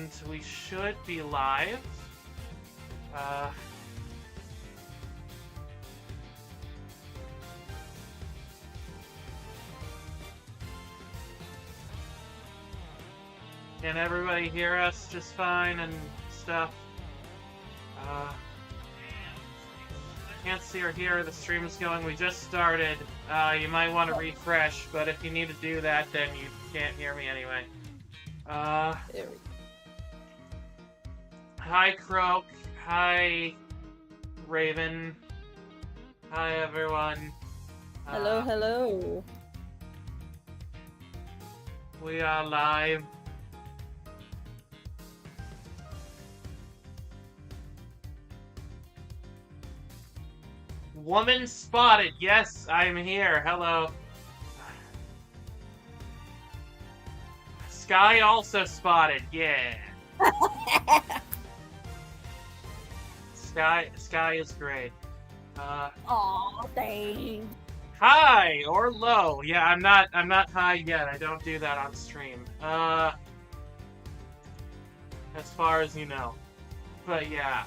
And we should be live. Can everybody hear us just fine and stuff? Can't see or hear. The stream is going. We just started. You might want to refresh, but if you need to do that, then you can't hear me anyway. There we go. Hi, Croak. Hi, Raven. Hi, everyone. Hello, hello. We are live. Woman spotted. Yes, I'm here. Hello. Sky also spotted. Yeah. Sky is great. Aw, dang. High or low. Yeah, I'm not high yet. I don't do that on stream. As far as you know. But yeah,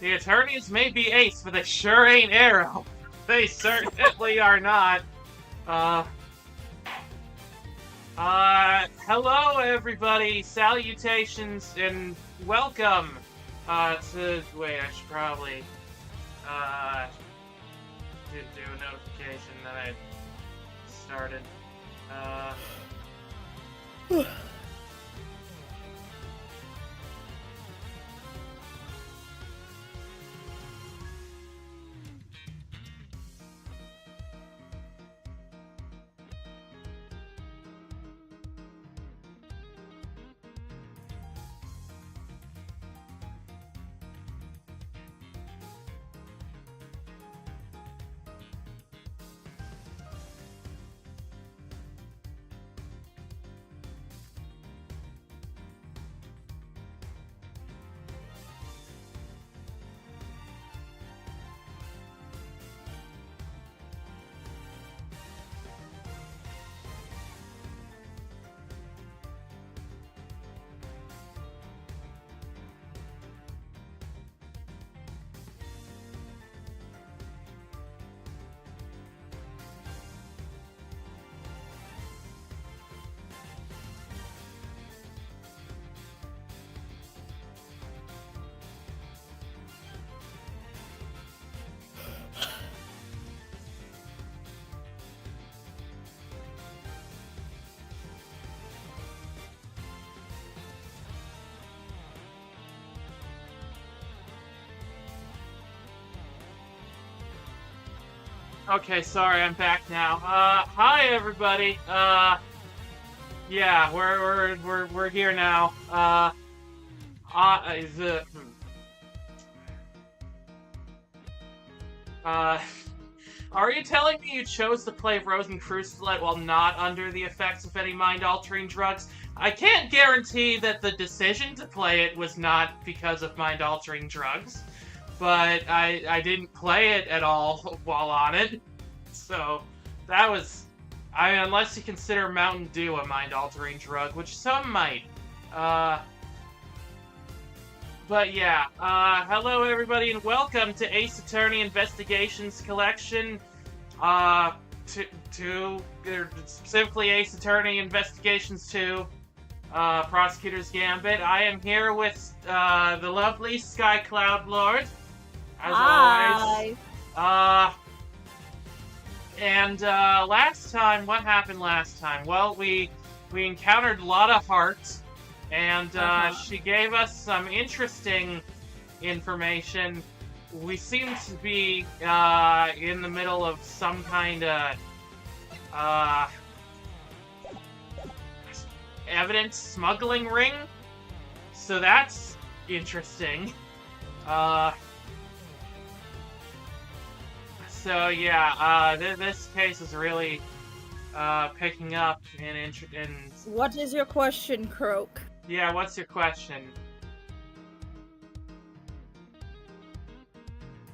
the attorneys may be ace, but they sure ain't Arrow. They certainly are not. Hello everybody, salutations, and welcome, wait, I should probably, do a notification that I started, Okay, sorry, I'm back now. Hi everybody. Yeah, we're here now. Are you telling me you chose to play Rosencreutzlet while not under the effects of any mind-altering drugs? I can't guarantee that the decision to play it was not because of mind-altering drugs. But I didn't play it at all while on it, so that was, unless you consider Mountain Dew a mind-altering drug, which some might. But yeah, hello everybody and welcome to Ace Attorney Investigations Collection, specifically Ace Attorney Investigations 2, Prosecutor's Gambit. I am here with, the lovely Sky Cloud Lord. As Hi. always. Last time, what happened last time? Well, we encountered Lotta Hart, and she gave us some interesting information. We seem to be in the middle of some kind of evidence smuggling ring, so that's interesting. So yeah, this case is really picking up in. What is your question, Croak? Yeah, what's your question?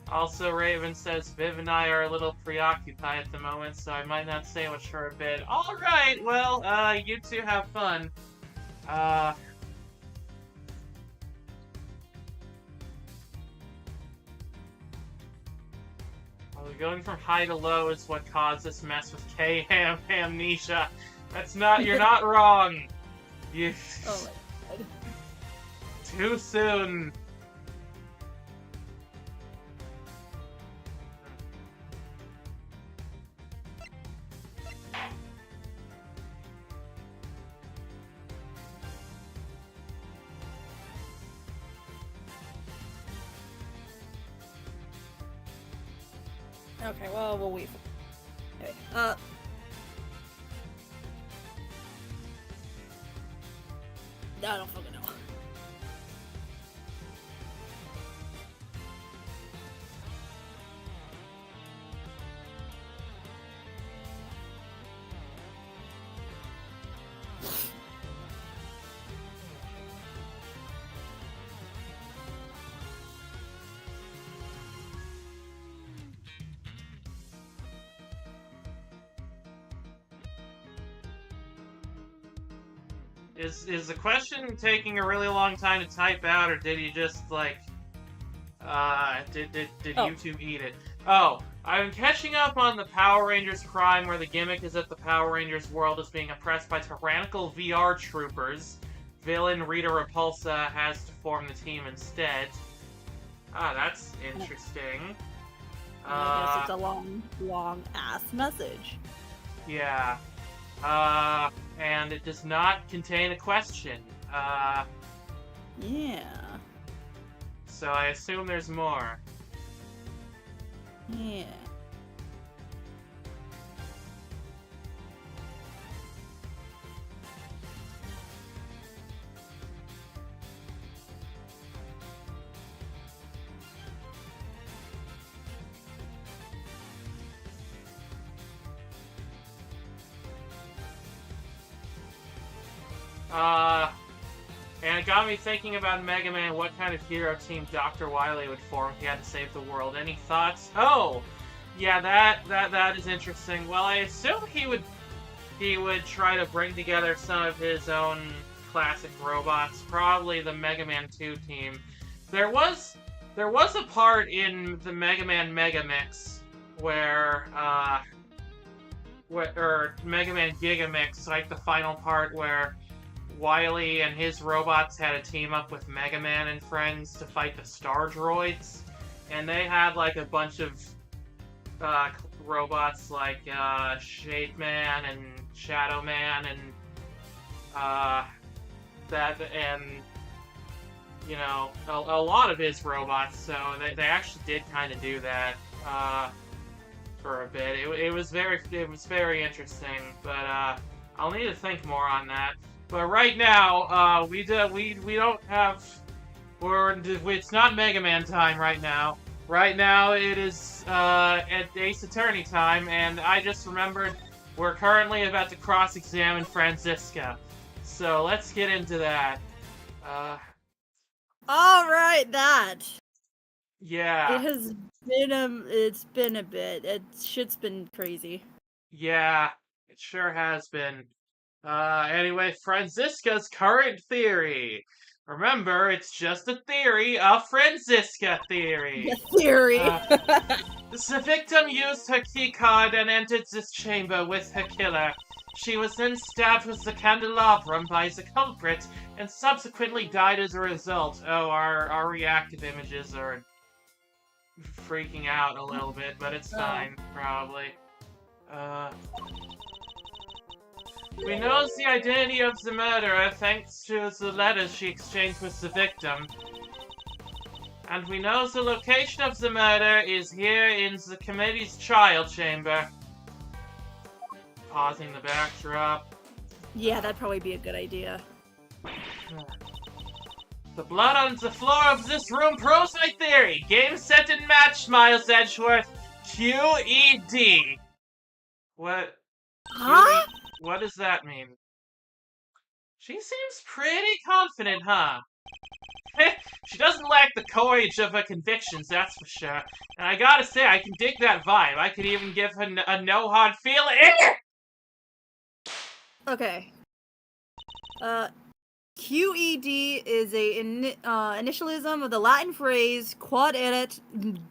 Also, Raven says Viv and I are a little preoccupied at the moment, so I might not say much for a bit. All right, well, you two have fun. Going from high to low is what caused this mess with amnesia. That's not, you're not wrong. You... Oh my god. Too soon. Okay, well, we'll wait. Okay, I don't fucking know. Is the question taking a really long time to type out, or did you just, like, did YouTube eat it? Oh, I'm catching up on the Power Rangers Prime, where the gimmick is that the Power Rangers world is being oppressed by tyrannical VR troopers. Villain Rita Repulsa has to form the team instead. Ah, that's interesting. I guess it's a long ass message. Yeah. And it does not contain a question. Yeah. So I assume there's more. Yeah. And it got me thinking about Mega Man, what kind of hero team Dr. Wily would form if he had to save the world. Any thoughts? Oh! Yeah, that is interesting. Well, I assume he would try to bring together some of his own classic robots, probably the Mega Man 2 team. There was a part in the Mega Man Mega Mix where or Mega Man Giga Mix, like the final part where Wily and his robots had to team up with Mega Man and friends to fight the Star Droids, and they had like a bunch of robots like Shade Man and Shadow Man and you know, a lot of his robots. So they actually did kind of do that for a bit. It was very interesting, but I'll need to think more on that. But right now, we don't have, it's not Mega Man time right now. Right now, it is at Ace Attorney time, and I just remembered we're currently about to cross-examine Franziska. So let's get into that. All right, that. Yeah. It's been a bit. Shit's been crazy. Yeah, it sure has been. Anyway, Franziska's current theory. Remember, it's just a theory, a Franziska theory. The theory. The victim used her keycard and entered this chamber with her killer. She was then stabbed with the candelabrum by the culprit, and subsequently died as a result. Oh, our reactive images are freaking out a little bit, but it's fine, probably. We know the identity of the murderer thanks to the letters she exchanged with the victim. And we know the location of the murder is here in the committee's trial chamber. Pausing the backdrop. Yeah, that'd probably be a good idea. The blood on the floor of this room proves my theory. Game, set, and match, Miles Edgeworth. QED. What? Huh? What does that mean? She seems pretty confident, huh? She doesn't lack the courage of her convictions, that's for sure. And I gotta say, I can dig that vibe. I could even give her a no-hard feeling. Okay. QED is a initialism of the Latin phrase quod erat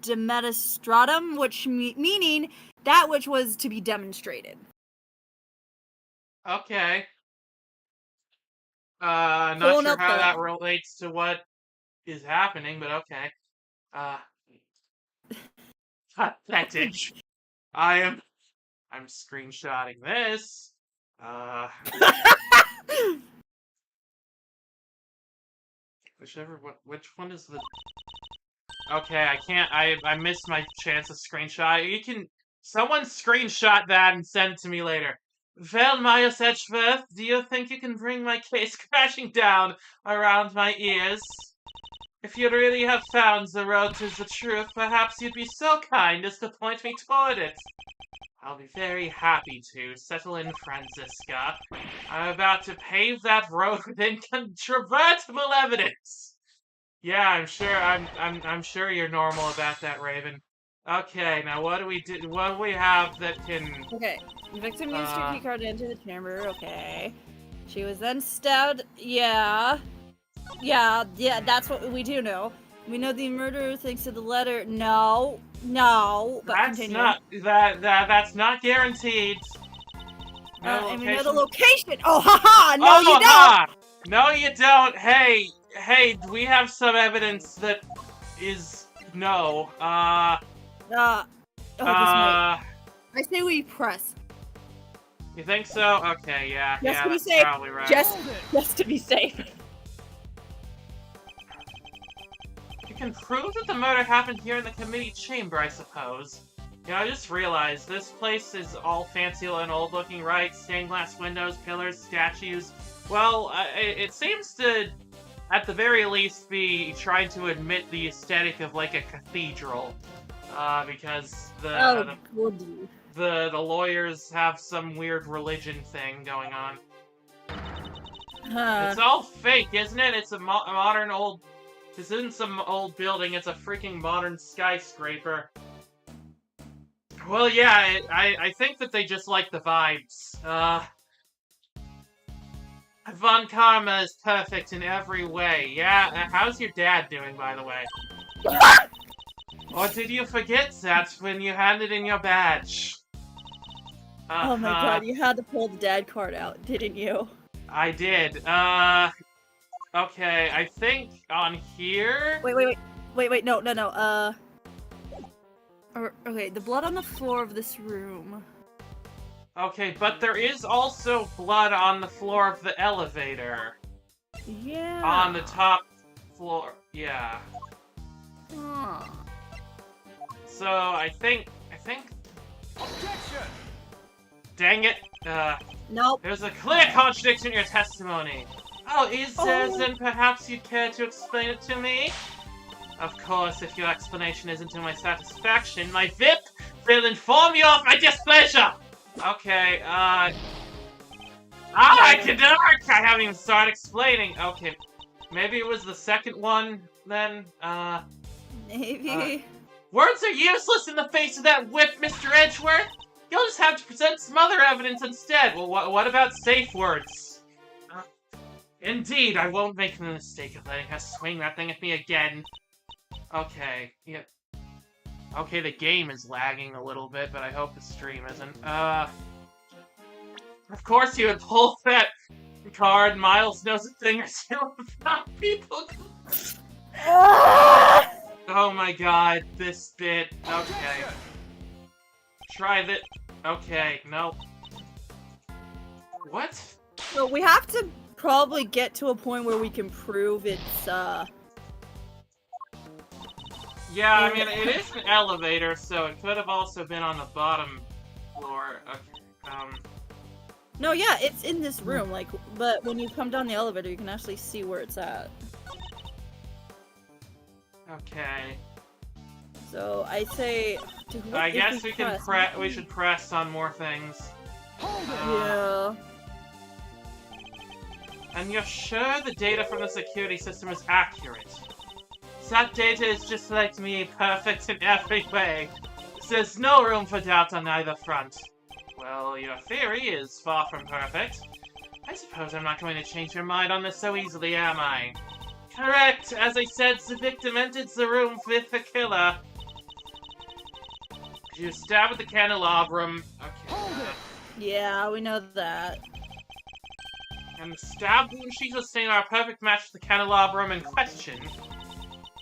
demonstratum, which meaning that which was to be demonstrated. Okay. Not sure how that relates to what is happening, but okay. Pathetic. I'm screenshotting this. Which one is the... Okay, I can't, I missed my chance to screenshot. Someone screenshot that and send it to me later. Well, Myers Edgeworth, do you think you can bring my case crashing down around my ears? If you really have found the road to the truth, perhaps you'd be so kind as to point me toward it. I'll be very happy to. Settle in, Franziska. I'm about to pave that road with incontrovertible evidence. Yeah, I'm sure you're normal about that, Raven. Okay, now what do we do? What do we have that can... Okay, the victim used her keycard to enter the chamber, okay. She was then stabbed, yeah, that's what we do know. We know the murderer thinks of the letter, no, but continue. That's not guaranteed. No and we know the location! Oh, haha! No, you don't! No, you don't! Hey, we have some evidence that is... No, I say we press. You think so? Okay, yeah, that's probably right. Just to be safe. You can prove that the murder happened here in the committee chamber, I suppose. You know, I just realized this place is all fancy and old-looking, right? Stained glass windows, pillars, statues. Well, it seems to, at the very least, be trying to admit the aesthetic of, like, a cathedral. Because the lawyers have some weird religion thing going on. It's all fake, isn't it? It's a modern old... This isn't some old building, it's a freaking modern skyscraper. Well, yeah, I think that they just like the vibes. Von Karma is perfect in every way. Yeah, how's your dad doing, by the way? Or did you forget that when you handed in your badge? Oh my god, you had to pull the dad card out, didn't you? I did. Okay, I think on here... Wait, no. Okay, the blood on the floor of this room. Okay, but there is also blood on the floor of the elevator. Yeah. On the top floor, yeah. Huh. So, I think... Objection! Dang it. Nope. There's a clear contradiction in your testimony. Oh, is there? Then perhaps you'd care to explain it to me? Of course, if your explanation isn't to my satisfaction, my VIP will inform you of my displeasure! Okay, I haven't even started explaining. Okay, maybe it was the second one, then, Maybe. Words are useless in the face of that whip, Mr. Edgeworth! You'll just have to present some other evidence instead. Well, what about safe words? Indeed, I won't make the mistake of letting her swing that thing at me again. Okay, yeah. Okay, the game is lagging a little bit, but I hope the stream isn't. Of course you would pull that card. Miles knows a thing or two about people. Oh my god, this bit. Okay. Try that. Okay, nope. What? So we have to probably get to a point where we can prove it's, Yeah, I mean, it is an elevator, so it could have also been on the bottom floor. Okay, No, yeah, it's in this room, like, but when you come down the elevator, you can actually see where it's at. Okay. So, I say... I guess we should press on more things. Yeah. And you're sure the data from the security system is accurate? That data is just like me, perfect in every way. There's no room for doubt on either front. Well, your theory is far from perfect. I suppose I'm not going to change your mind on this so easily, am I? Correct! As I said, the victim entered the room with the killer. She was stabbed with the candelabrum. Okay. Yeah, we know that. And the stab wound she sustained are a perfect match for the candelabrum in question.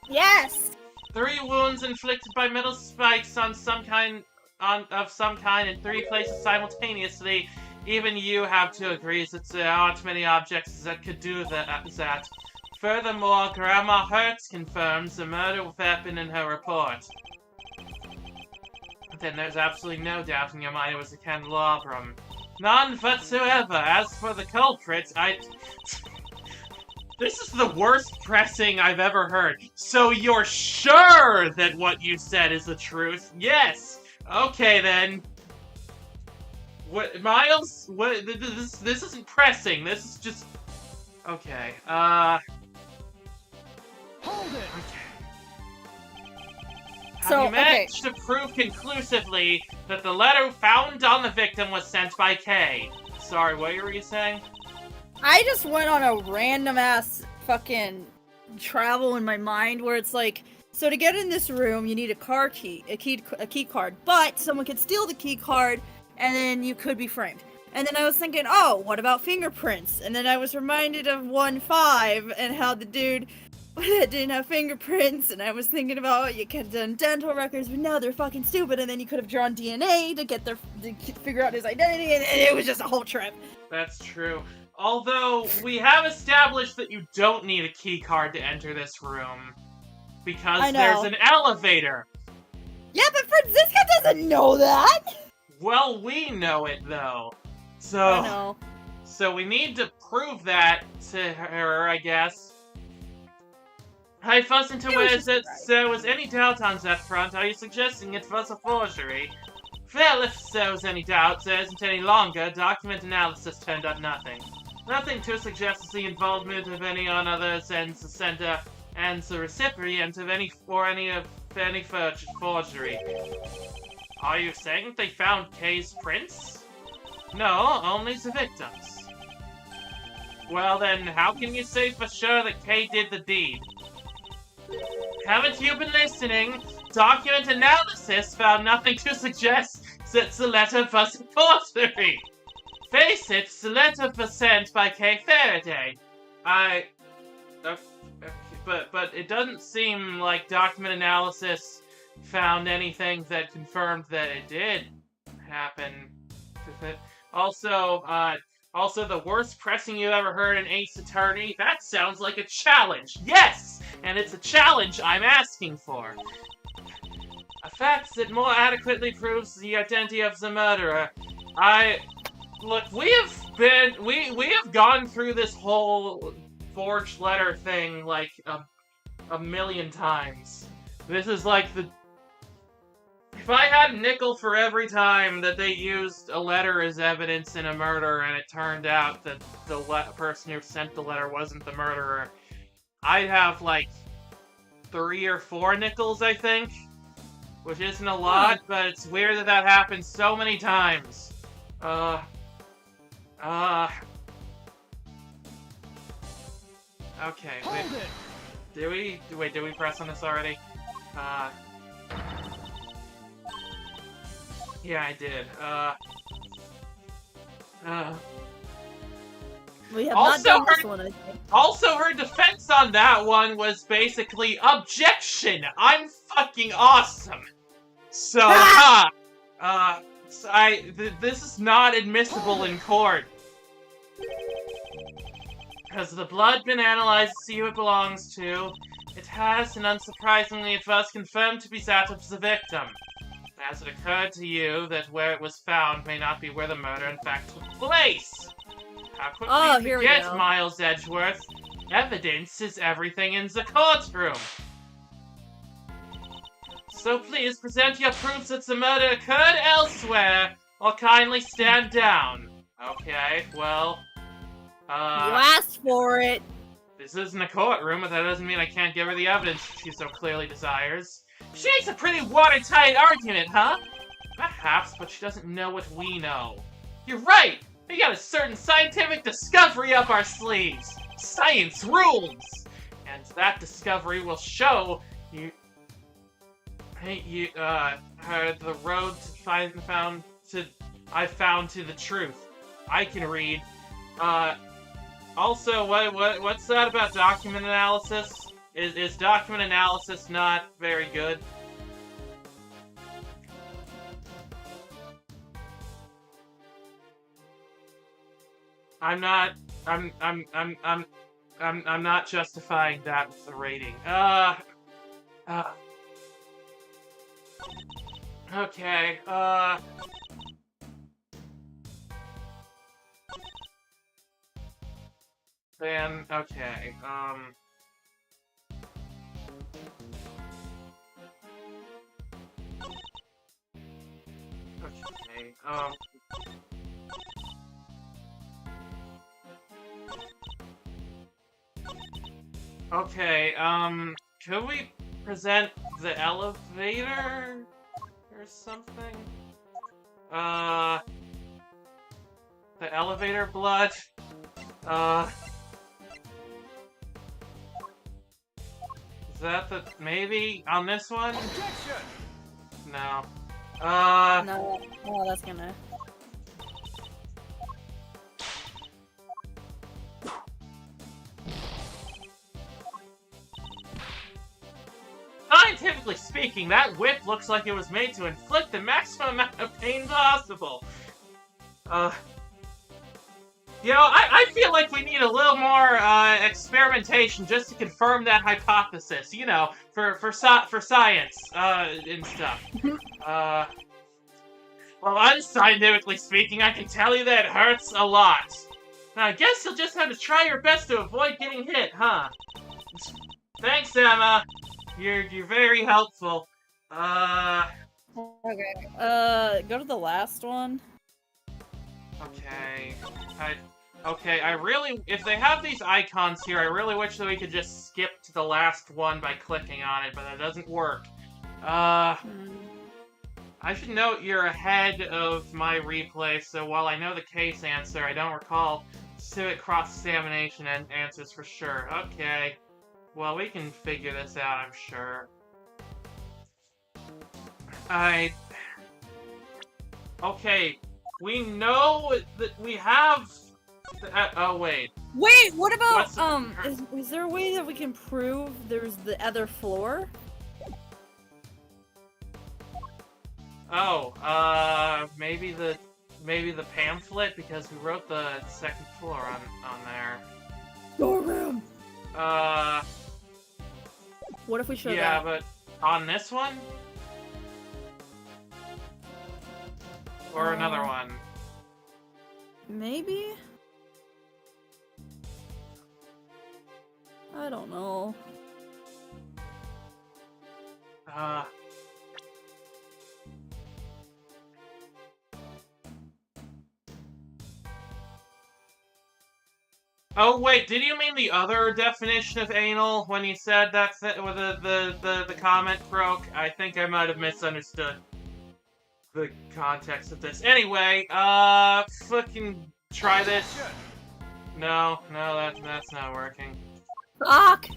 Yes! 3 wounds inflicted by metal spikes of some kind in 3 places simultaneously. Even you have to agree that there aren't many objects that could do that. Furthermore, Grandma Hertz confirms the murder weapon in her report. Then there's absolutely no doubt in your mind it was the candelabrum. None whatsoever. As for the culprit, This is the worst pressing I've ever heard. So you're sure that what you said is the truth? Yes! Okay, then. What, Miles? What, this isn't pressing, this is just... Okay, Hold it! Have you managed to prove conclusively that the letter found on the victim was sent by Kay? Sorry, what were you saying? I just went on a random ass fucking travel in my mind where it's like, so to get in this room, you need a key card, but someone could steal the key card and then you could be framed. And then I was thinking, oh, what about fingerprints? And then I was reminded of 1-5 and how the dude didn't have fingerprints, and I was thinking about you could have done dental records, but now they're fucking stupid, and then you could have drawn DNA to figure out his identity, and it was just a whole trip. That's true. Although, we have established that you don't need a key card to enter this room. Because there's an elevator. Yeah, but Franziska doesn't know that! Well, we know it, though. So, I know. So we need to prove that to her, I guess. I wasn't aware that there was any doubt on that front. Are you suggesting it was a forgery? Well, if there was any doubt, there isn't any longer. Document analysis turned up nothing. Nothing to suggest the involvement of any on other than the sender and the recipient of any forgery. Are you saying they found Kay's prints? No, only the victims. Well then, how can you say for sure that Kay did the deed? Haven't you been listening? Document analysis found nothing to suggest that the letter was a forgery. Face it, the letter was sent by Kay Faraday. But it doesn't seem like document analysis found anything that confirmed that it did happen. Also, the worst pressing you ever heard in Ace Attorney? That sounds like a challenge! Yes! And it's a challenge I'm asking for. A fact that more adequately proves the identity of the murderer. Look, we have gone through this whole forged letter thing, like, a million times. This is like the... If I had a nickel for every time that they used a letter as evidence in a murder and it turned out that the person who sent the letter wasn't the murderer, I'd have, like, 3 or 4 nickels, I think. Which isn't a lot, but it's weird that happens so many times. Okay, wait. Did we press on this already? Yeah, I did. We have not done this one, I think. Also, her defense on that one was basically, objection! I'm fucking awesome! So, this is not admissible in court. Has the blood been analyzed to see who it belongs to? It has, and unsurprisingly, it was confirmed to be that of the victim. Has it occurred to you that where it was found may not be where the murder in fact took place? How quickly you forget, Miles Edgeworth? Evidence is everything in the courtroom. So please present your proofs that the murder occurred elsewhere, or kindly stand down. Okay, well, you asked for it. This isn't a courtroom, but that doesn't mean I can't give her the evidence she so clearly desires. She makes a pretty watertight argument, huh? Perhaps, but she doesn't know what we know. You're right! We got a certain scientific discovery up our sleeves. Science rules! And that discovery will show you... the road I found to the truth. I can read. Also, what's that about document analysis? Is document analysis not very good? I'm not justifying that with the rating. Okay, then, okay, okay, okay, could we present the elevator or something? The elevator blood? Is that the... maybe on this one? Objection! No. No, that's gonna... Scientifically speaking, that whip looks like it was made to inflict the maximum amount of pain possible. You know, I feel like we need a little more, experimentation just to confirm that hypothesis, you know, for science, and stuff. Well, unscientifically speaking, I can tell you that it hurts a lot. I guess you'll just have to try your best to avoid getting hit, huh? Thanks, Emma. You're very helpful. Okay. Go to the last one. Okay. I really... if they have these icons here, I really wish that we could just skip to the last one by clicking on it, but that doesn't work. I should note you're ahead of my replay, so while I know the case answer, I don't recall civic cross-examination answers for sure. Okay. Well, we can figure this out, I'm sure. Okay, we know that we have... oh, wait. Wait, what about, is there a way that we can prove there's the other floor? Oh, maybe the pamphlet, because we wrote the second floor on there. Storeroom! What if we show that? Yeah, but on this one? Or another one? Maybe? I don't know. Oh wait, did you mean the other definition of anal when you said that's it, with the comment broke? I think I might have misunderstood the context of this. Anyway, fucking try this. No, that's not working. Fuck!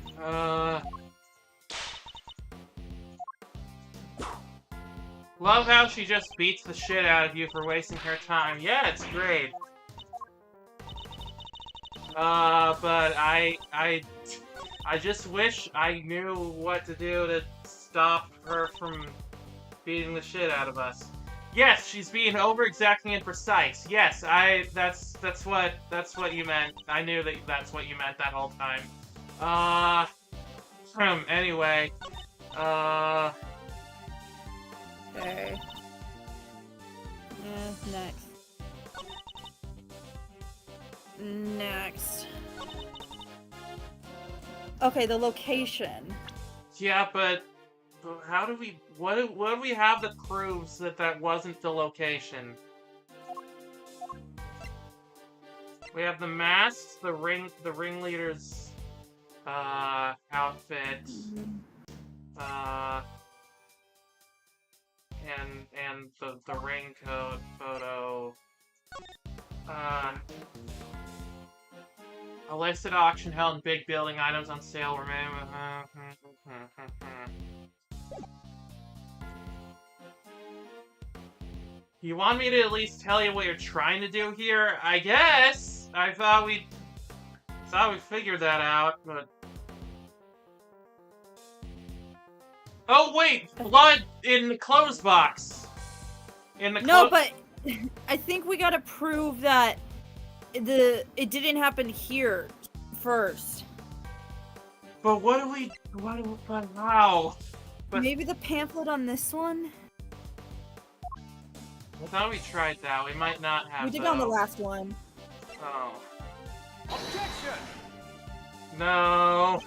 Love how she just beats the shit out of you for wasting her time. Yeah, it's great. But I just wish I knew what to do to stop her from beating the shit out of us. Yes, she's being over-exacting and precise. Yes, that's what you meant. I knew that's what you meant that whole time. Anyway, Okay. Next. Next. Okay, the location. yeah, but how do we... What do we have that proves that wasn't the location? We have the masks, the ringleader's outfit, and the ring code photo. Illicit auction held in big building, items on sale remain. You want me to at least tell you what you're trying to do here? I guess. I thought we figured that out, but. Oh wait, blood in the clothes box. No, but I think we gotta prove that it didn't happen here first. But how? But maybe the pamphlet on this one? I thought we tried that. We might not have. We did on the last one. Oh. Objection! No.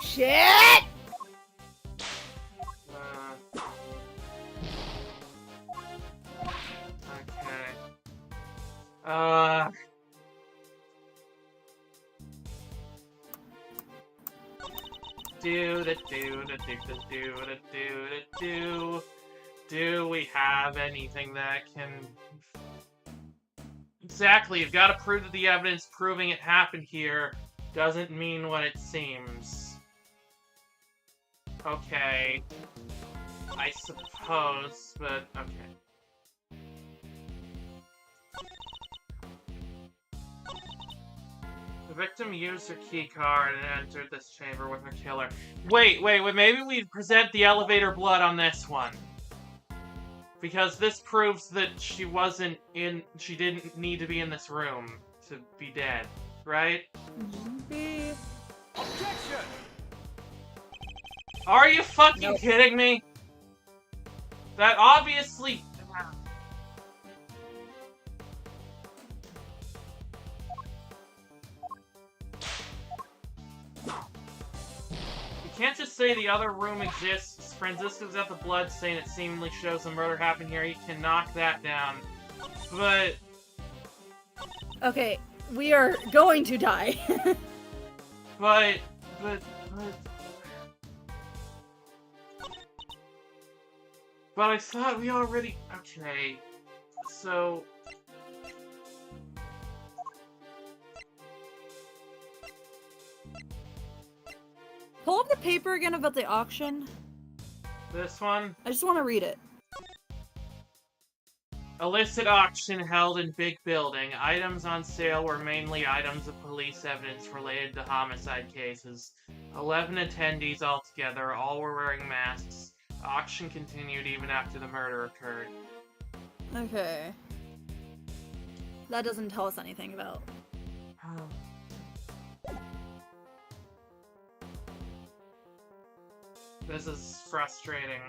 Shit! Okay. Do we have anything that can... Exactly, you've got to prove that the evidence proving it happened here doesn't mean what it seems. Okay. I suppose, but okay. The victim used her keycard and entered this chamber with her killer. Wait, maybe we present the elevator blood on this one. Because this proves that she didn't need to be in this room to be dead, right? Maybe. Objection! Are you fucking kidding me? That obviously... You can't just say the other room exists. Francisco's got the blood stain that seemingly shows the murder happened here. You can knock that down. But... Okay, we are going to die. But I thought we already... Okay. So... Pull up the paper again about the auction. This one? I just want to read it. Illicit auction held in big building. Items on sale were mainly items of police evidence related to homicide cases. 11 attendees altogether, all were wearing masks. Auction continued even after the murder occurred. Okay. That doesn't tell us anything about... This is frustrating.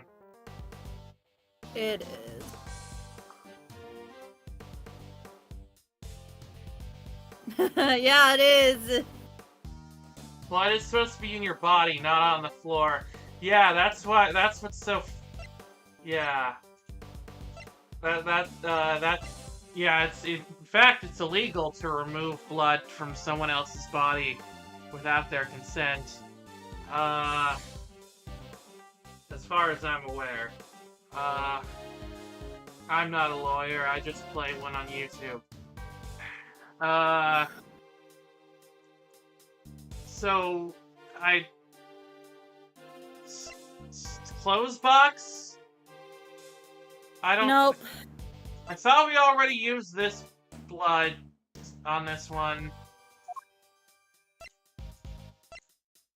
It is. Yeah, it is. Blood is supposed to be in your body, not on the floor. Yeah, that's what's so... Yeah. Yeah, in fact, it's illegal to remove blood from someone else's body without their consent. As far as I'm aware. I'm not a lawyer, I just play one on YouTube. So, clothes box? I don't... Nope. I thought we already used this blood on this one.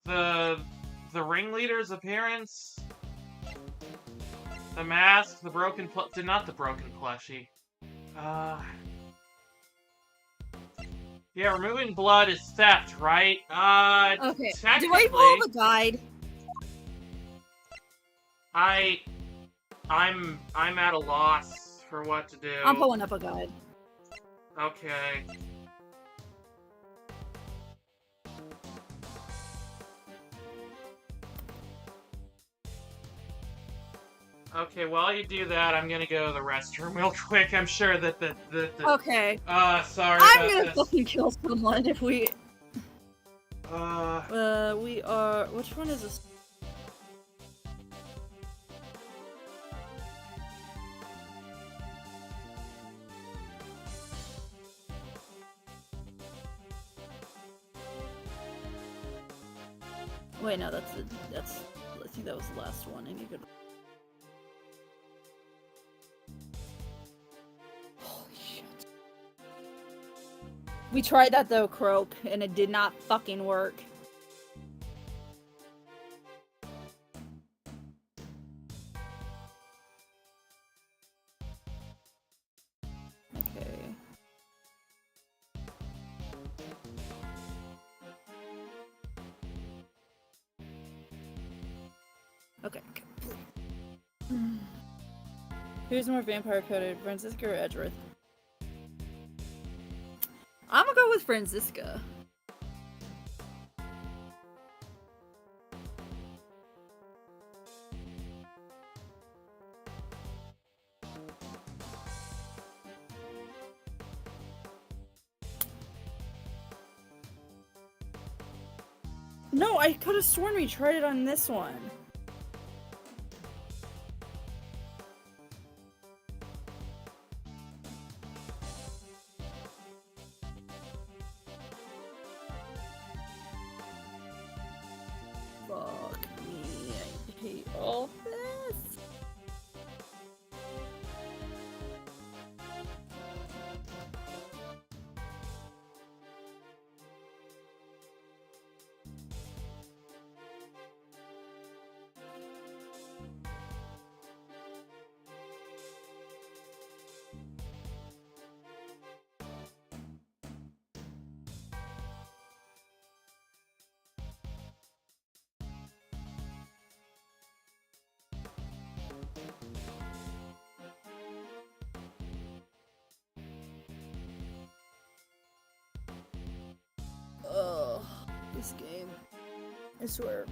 The ringleader's appearance? The mask? The broken not the broken plushie. Yeah, removing blood is theft, right? Okay. Technically... Do I pull the guide? I'm at a loss for what to do. I'm pulling up a guide. Okay. Okay, while you do that, I'm gonna go to the restroom real quick. I'm sure that the Okay. sorry I'm about gonna this. fucking kill someone if we... We are... Which one is this? Wait, no, that's. I think that was the last one. And you could. Holy shit. We tried that though, Croak, and it did not fucking work. Okay. Okay. Who's more vampire coded, Franziska or Edgeworth? I'm gonna go with Franziska. No, I could have sworn we tried it on this one. Fuck me, I hate all this. Ugh, this game. I swear.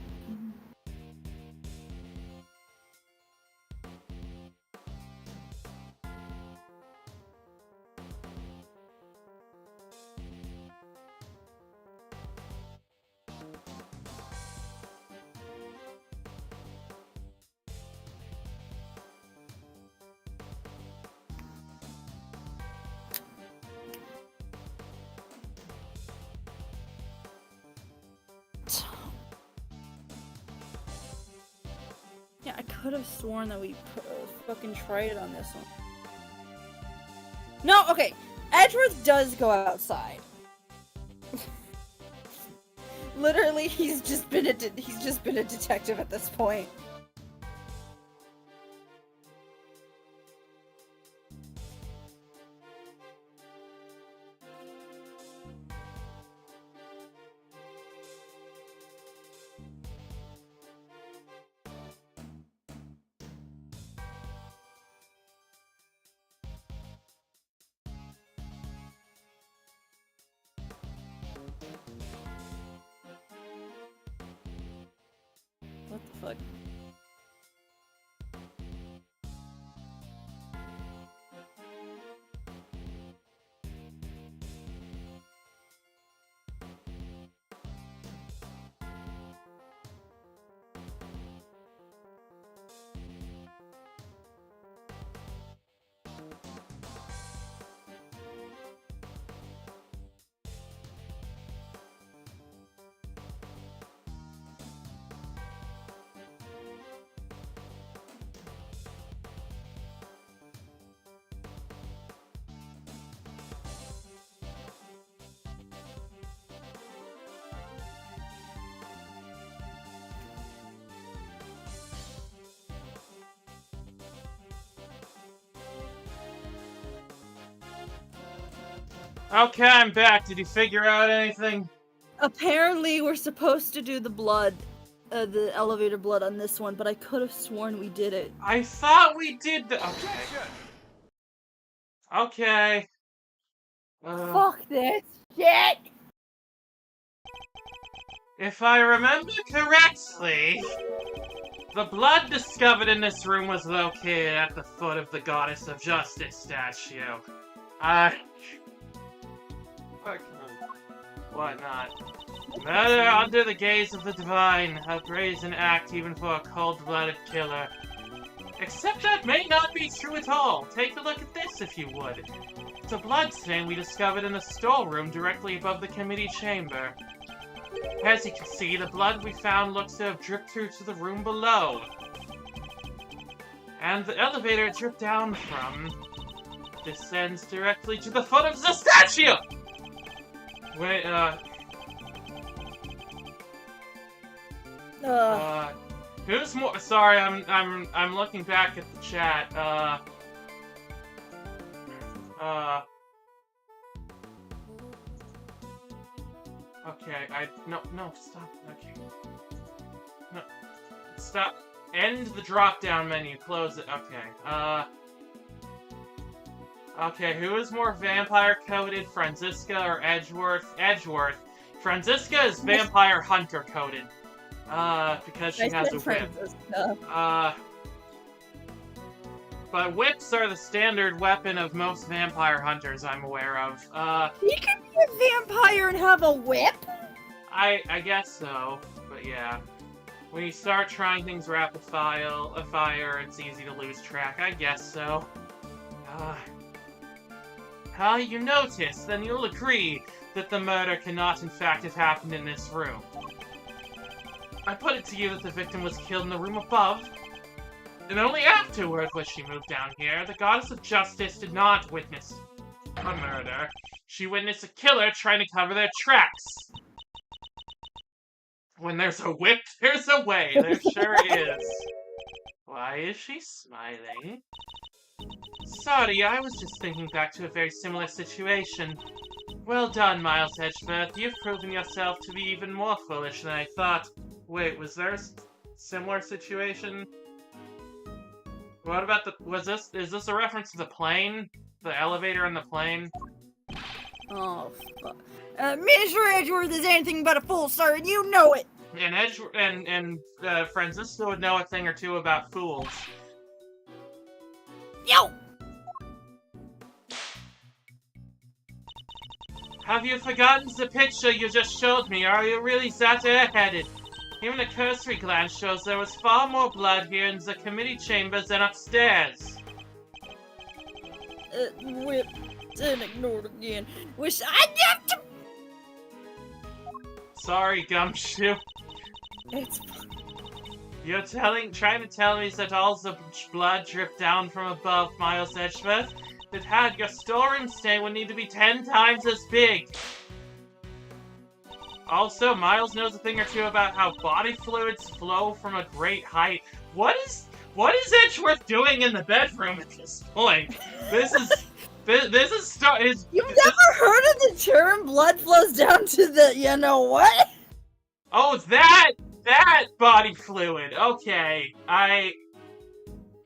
Yeah, I could have sworn that we fucking tried it on this one. No, okay. Edgeworth does go outside. Literally, he's just been a detective at this point. What the fuck? Okay, I'm back. Did you figure out anything? Apparently, we're supposed to do the blood, the elevator blood on this one, but I could have sworn we did it. I thought we did the. Okay. Objection! Okay. Fuck this shit! If I remember correctly, the blood discovered in this room was located at the foot of the Goddess of Justice statue. Whatnot. Murder under the gaze of the divine, a brazen act even for a cold-blooded killer. Except that may not be true at all. Take a look at this if you would. It's a blood stain we discovered in the storeroom directly above the committee chamber. As you can see, the blood we found looks to have dripped through to the room below. And the elevator it dripped down from descends directly to the foot of the statue! Wait, who's more? Sorry, I'm looking back at the chat. Okay, no, stop. Okay, no, stop. End the drop-down menu. Close it. Okay. Okay. Who is more vampire-coded, Franziska or Edgeworth? Edgeworth. Franziska is vampire hunter coded. Because she has a whip. But whips are the standard weapon of most vampire hunters I'm aware of. You can be a vampire and have a whip? I guess so, but yeah. When you start trying things rapid fire, it's easy to lose track. I guess so. How you notice, then you'll agree that the murder cannot in fact have happened in this room. I put it to you that the victim was killed in the room above, and only afterward was she moved down here. The goddess of justice did not witness a murder. She witnessed a killer trying to cover their tracks. When there's a whip, there's a way. There sure is. Why is she smiling? Sorry, I was just thinking back to a very similar situation. Well done, Miles Edgeworth. You've proven yourself to be even more foolish than I thought. Wait, was there a similar situation? What about is this a reference to the plane? The elevator and the plane? Oh, fuck. Mr. Edgeworth is anything but a fool, sir, and you know it! And Franziska would know a thing or two about fools. Yo! Have you forgotten the picture you just showed me? Are you really that airheaded? Even a cursory glance shows there was far more blood here in the committee chambers than upstairs. Whipped and ignored again. Wish I'd have to. Sorry, Gumshoe. It's. You're trying to tell me that all the blood dripped down from above, Miles Edgeworth? That had your storeroom stay would need to be 10 times as big. Also, Miles knows a thing or two about how body fluids flow from a great height. What is Edgeworth doing in the bedroom at this point? This is You've never heard of the term "blood flows down to the," you know what? Oh, that body fluid. Okay, I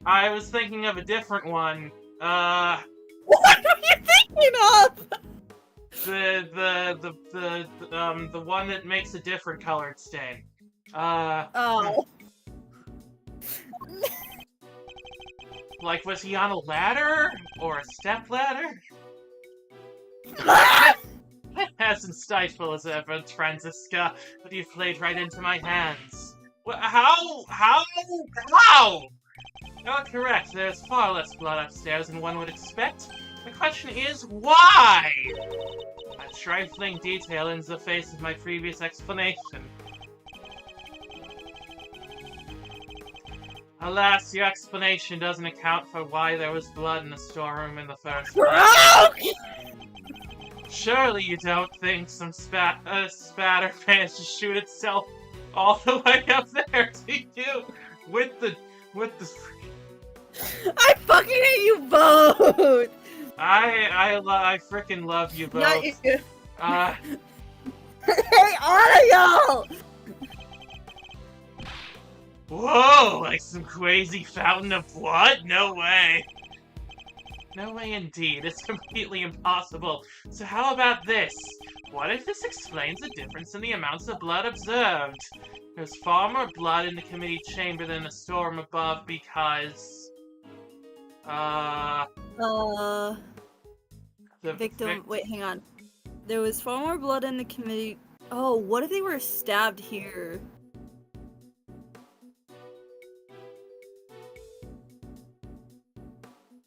was thinking of a different one. What are you thinking of? The one that makes a different colored stain. Oh. Like, was he on a ladder? Or a step ladder? As insightful as ever, Franziska, but you've played right into my hands. How? Oh, correct, there's far less blood upstairs than one would expect. The question is, why? A trifling detail in the face of my previous explanation. Alas, your explanation doesn't account for why there was blood in the storeroom in the first place. Surely you don't think some spatter managed to shoot itself all the way up there, do you? With the... I fucking hate you both! I freaking love you both. Not you. Uh... Hey, all of y'all! Whoa, like some crazy fountain of blood? No way. No way indeed. It's completely impossible. So how about this? What if this explains the difference in the amounts of blood observed? There's far more blood in the committee chamber than the storeroom above because... The victim... Wait, hang on. There was far more blood in the committee... Oh, what if they were stabbed here?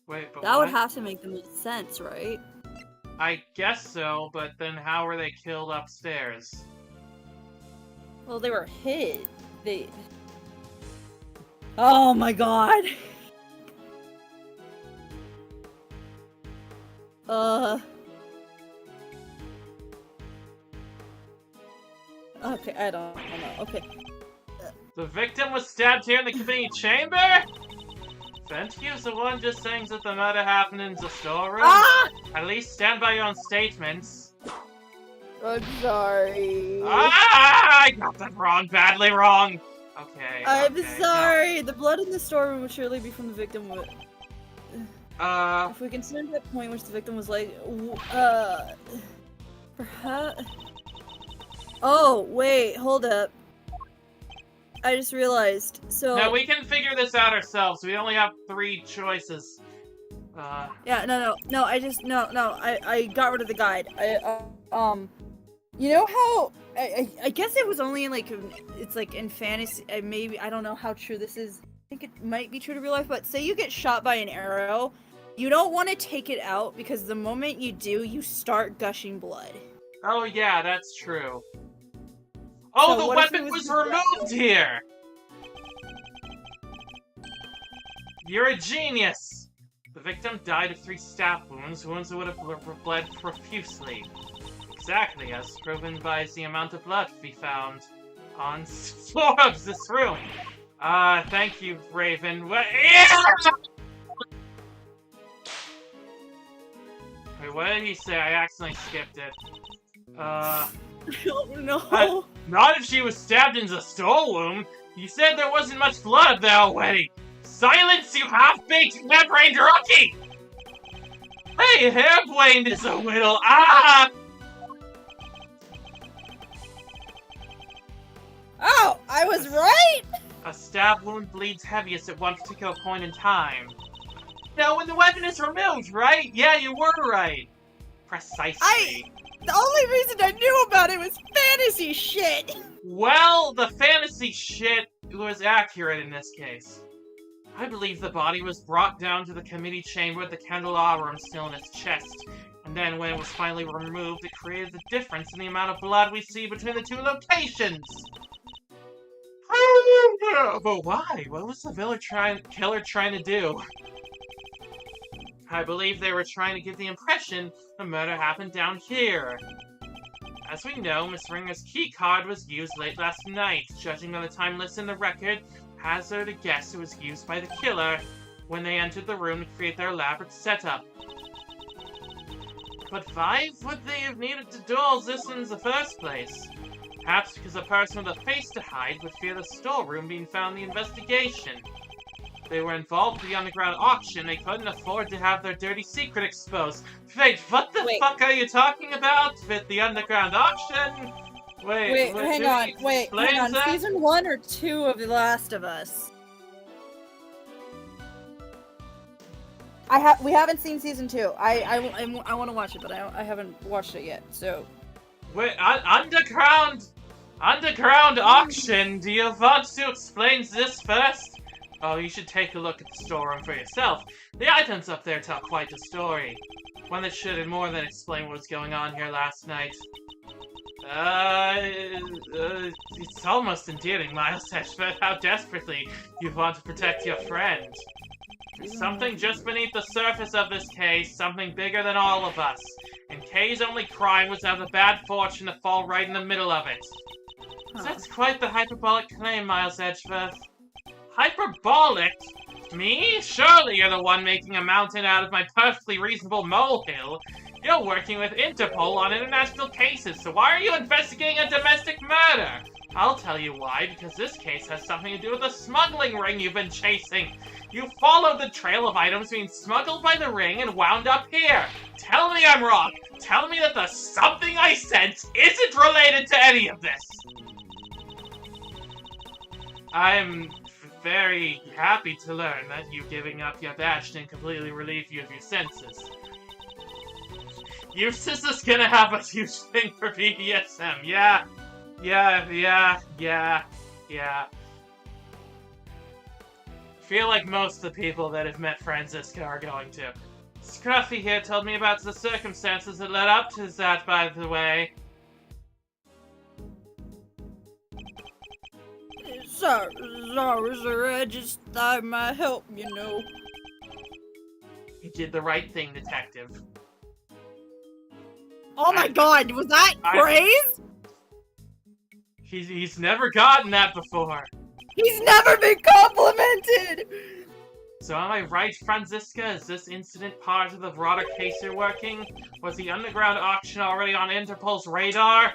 Wait, but that would have to make the most sense, right? I guess so, but then how were they killed upstairs? Well, they were hit. They... Oh my god! Okay, I don't know. Okay. The victim was stabbed here in the committee chamber? Ventigue's the one just saying that the murder happened in the storeroom? Ah! At least stand by your own statements. I'm sorry. Ah! I got that wrong, badly wrong. Okay. I'm okay, sorry. The blood in the storeroom would surely be from the victim. No. If we consider that point which the victim was like, perhaps. Oh wait, hold up. I just realized. So. No, we can figure this out ourselves. We only have 3 choices. Yeah, no. I got rid of the guide. You know how I guess it was only in like it's like in fantasy. Maybe I don't know how true this is. I think it might be true to real life. But say you get shot by an arrow, you don't want to take it out because the moment you do, you start gushing blood. Oh yeah, that's true. Oh, So the weapon was removed here! You're a genius! The victim died of 3 stab wounds that would have bled profusely. Exactly as proven by the amount of blood we found on the floor of this room. Thank you, Raven. Wait, what did he say? I accidentally skipped it. I don't know. Not if she was stabbed in the storeroom. You said there wasn't much blood there already. Silence, you half-baked, hair-brained rookie! Hey, hair-brained is a little Oh, I was right! A stab wound bleeds heaviest at one particular point in time. No, when the weapon is removed, right? Yeah, you were right. Precisely. The only reason I knew about it was fantasy shit! Well, the fantasy shit was accurate in this case. I believe the body was brought down to the committee chamber with the candelabrum still in its chest. And then when it was finally removed, it created the difference in the amount of blood we see between the 2 locations. But why? What was the killer trying to do? I believe they were trying to give the impression the murder happened down here. As we know, Miss Ringer's keycard was used late last night. Judging by the time listed in the record, hazard a guess it was used by the killer when they entered the room to create their elaborate setup. But why would they have needed to do all this in the first place? Perhaps because a person with a face to hide would fear the storeroom being found in the investigation. If they were involved with the underground auction, they couldn't afford to have their dirty secret exposed. Wait, what the fuck are you talking about with the underground auction? Wait, hang on. That? Season 1 or 2 of The Last of Us? We haven't seen season 2. I want to watch it, but I haven't watched it yet. So. Wait, underground auction. Do you want to explain this first? Oh, you should take a look at the storeroom for yourself. The items up there tell quite a story. One that should more than explain what was going on here last night. It's almost endearing, Miles Edgeworth, how desperately you want to protect your friend. There's something just beneath the surface of this case, something bigger than all of us. And Kay's only crime was to have the bad fortune to fall right in the middle of it. That's quite the hyperbolic claim, Miles Edgeworth. Hyperbolic? Me? Surely you're the one making a mountain out of my perfectly reasonable molehill. You're working with Interpol on international cases, so why are you investigating a domestic murder? I'll tell you why, because this case has something to do with the smuggling ring you've been chasing. You followed the trail of items being smuggled by the ring and wound up here. Tell me I'm wrong. Tell me that the something I sense isn't related to any of this. I'm very happy to learn that you giving up your badge didn't completely relieve you of your senses. Eustace is gonna have a huge thing for BDSM, yeah. Feel like most of the people that have met Franziska are going to. Scruffy here told me about the circumstances that led up to that, by the way. Sorry, sir, I just thought it might help, you know. You did the right thing, detective. Oh my god, was that praise? He's never gotten that before. He's never been complimented! So am I right, Franziska? Is this incident part of the broader case you're working? Was the underground auction already on Interpol's radar?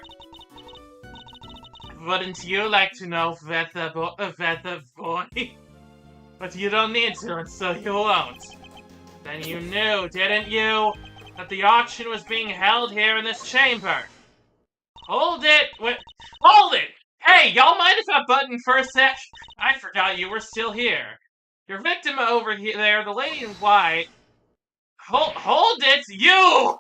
Wouldn't you like to know, Veta boy? But you don't need to, and so you won't. Then you knew, didn't you? That the auction was being held here in this chamber. Hold it! Hold it! Hey, y'all mind if I button for a sec? I forgot you were still here. Your victim over here, there, the lady in white. Hold it, you!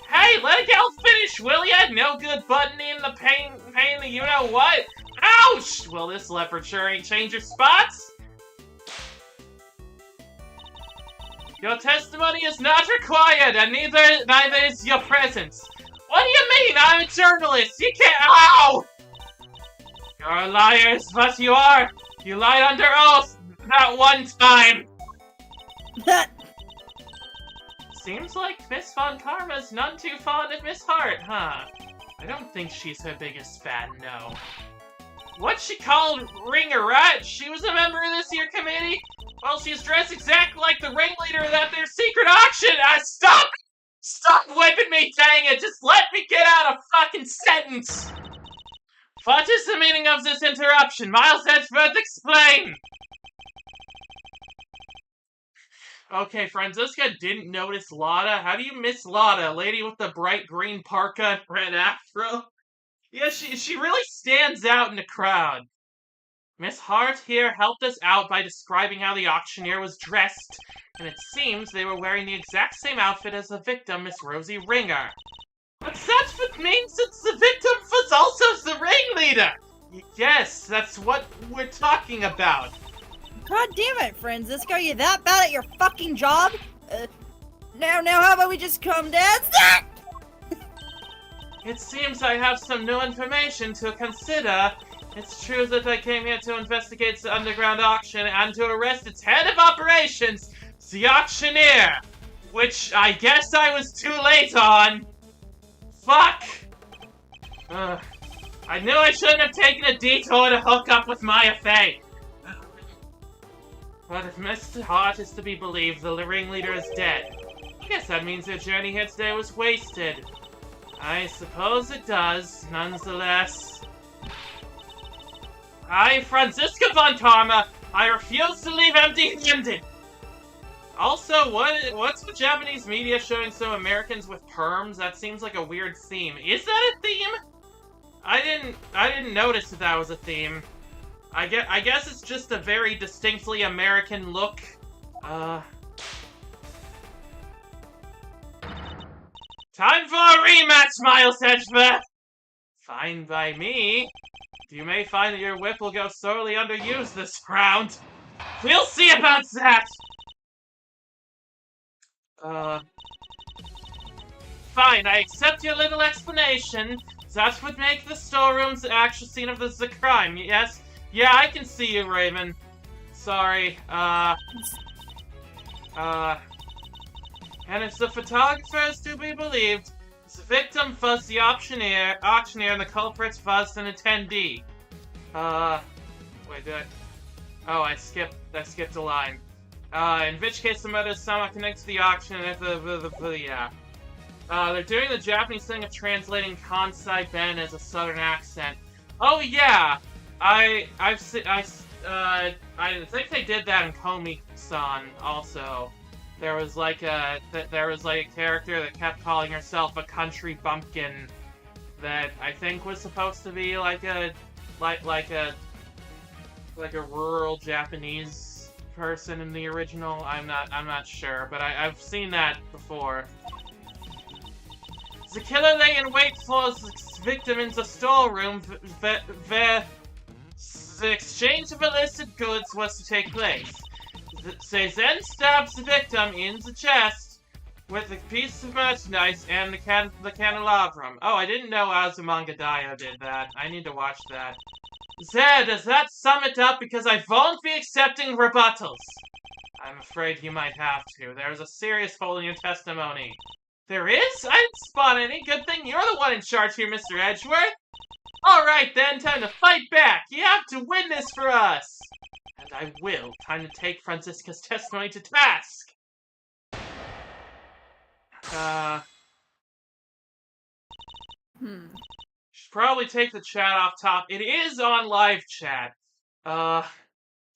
Hey, let a gal finish, will ya? No good buttoning the pain the you-know-what? Ouch! Well, this leopard sure ain't change your spots. Your testimony is not required, and neither is your presence. What do you mean? I'm a journalist. You can't. Ow! You're a liar, is what you are. You lied under oath that one time. Seems like Miss Von Karma's none too fond of Miss Hart, huh? I don't think she's her biggest fan, no. What's she called? Ringerette? She was a member of this here committee? Well, she's dressed exactly like the ringleader of that their secret auction! Stop! Stop whipping me, dang it! Just let me get out a fucking sentence! What is the meaning of this interruption? Miles Edgeworth, explain! Okay, Franziska didn't notice Lotta. How do you miss Lotta? Lady with the bright green parka and red afro? Yeah, she really stands out in the crowd. Miss Hart here helped us out by describing how the auctioneer was dressed, and it seems they were wearing the exact same outfit as the victim, Miss Rosie Ringer. What's that mean since the victim was also the ringleader? Yes, that's what we're talking about. God damn it, Franziska, are you that bad at your fucking job? Now, how about we just come dance? It seems I have some new information to consider. It's true that I came here to investigate the underground auction and to arrest its head of operations, the auctioneer, which I guess I was too late on. Fuck! I knew I shouldn't have taken a detour to hook up with Maya Fey. But if Mr. Hart is to be believed, the ringleader is dead. I guess that means their journey here today was wasted. I suppose it does, nonetheless. I, Franziska Von Karma, I refuse to leave empty-handed! Also, what's the Japanese media showing some Americans with perms? That seems like a weird theme. Is that a theme? I didn't notice that was a theme. I guess it's just a very distinctly American look. Time for a rematch, Miles Edgeworth! Fine by me. You may find that your whip will go sorely underused this round. We'll see about that! Fine, I accept your little explanation. That would make the storeroom the actual scene of the crime, yes? Yeah, I can see you, Raven. Sorry, and if the photographer is to be believed, the victim was the auctioneer, and the culprit was an attendee. Wait, oh, I skipped a line. In which case the murder is somehow connected to the auction, yeah. They're doing the Japanese thing of translating Kansai Ben as a southern accent. Oh, yeah! I think they did that in Komi-san, also. There was like a character that kept calling herself a country bumpkin that I think was supposed to be like a rural Japanese person in the original. I'm not sure, but I've seen that before. The killer lay in wait for the victim in the storeroom where the exchange of illicit goods was to take place. They then stabs the victim in the chest with a piece of merchandise and the candelabrum. Oh, I didn't know Azumanga Daioh did that. I need to watch that. There, does that sum it up? Because I won't be accepting rebuttals. I'm afraid you might have to. There's a serious hole in your testimony. There is? I didn't spot any. Good thing you're the one in charge here, Mr. Edgeworth. Alright then, time to fight back. You have to win this for us. And I will. Time to take Franziska's testimony to task. Should probably take the chat off top. It is on live chat.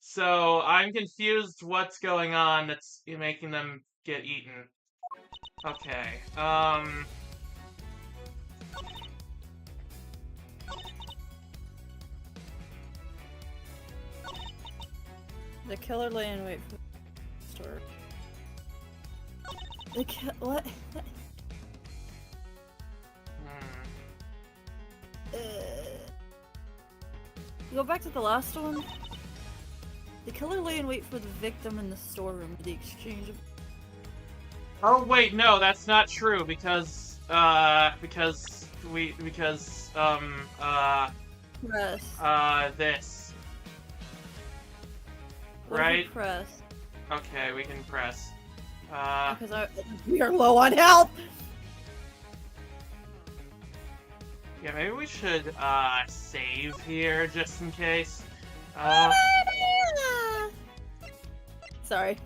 So I'm confused what's going on that's making them get eaten. Okay, The killer lay in wait for the store. What? Go back to the last one. The killer lay in wait for the victim in the storeroom. The exchange of. Oh wait, no, that's not true because this. Right? Press. Okay, we can press. Because we are low on health. Yeah, maybe we should save here just in case. Sorry.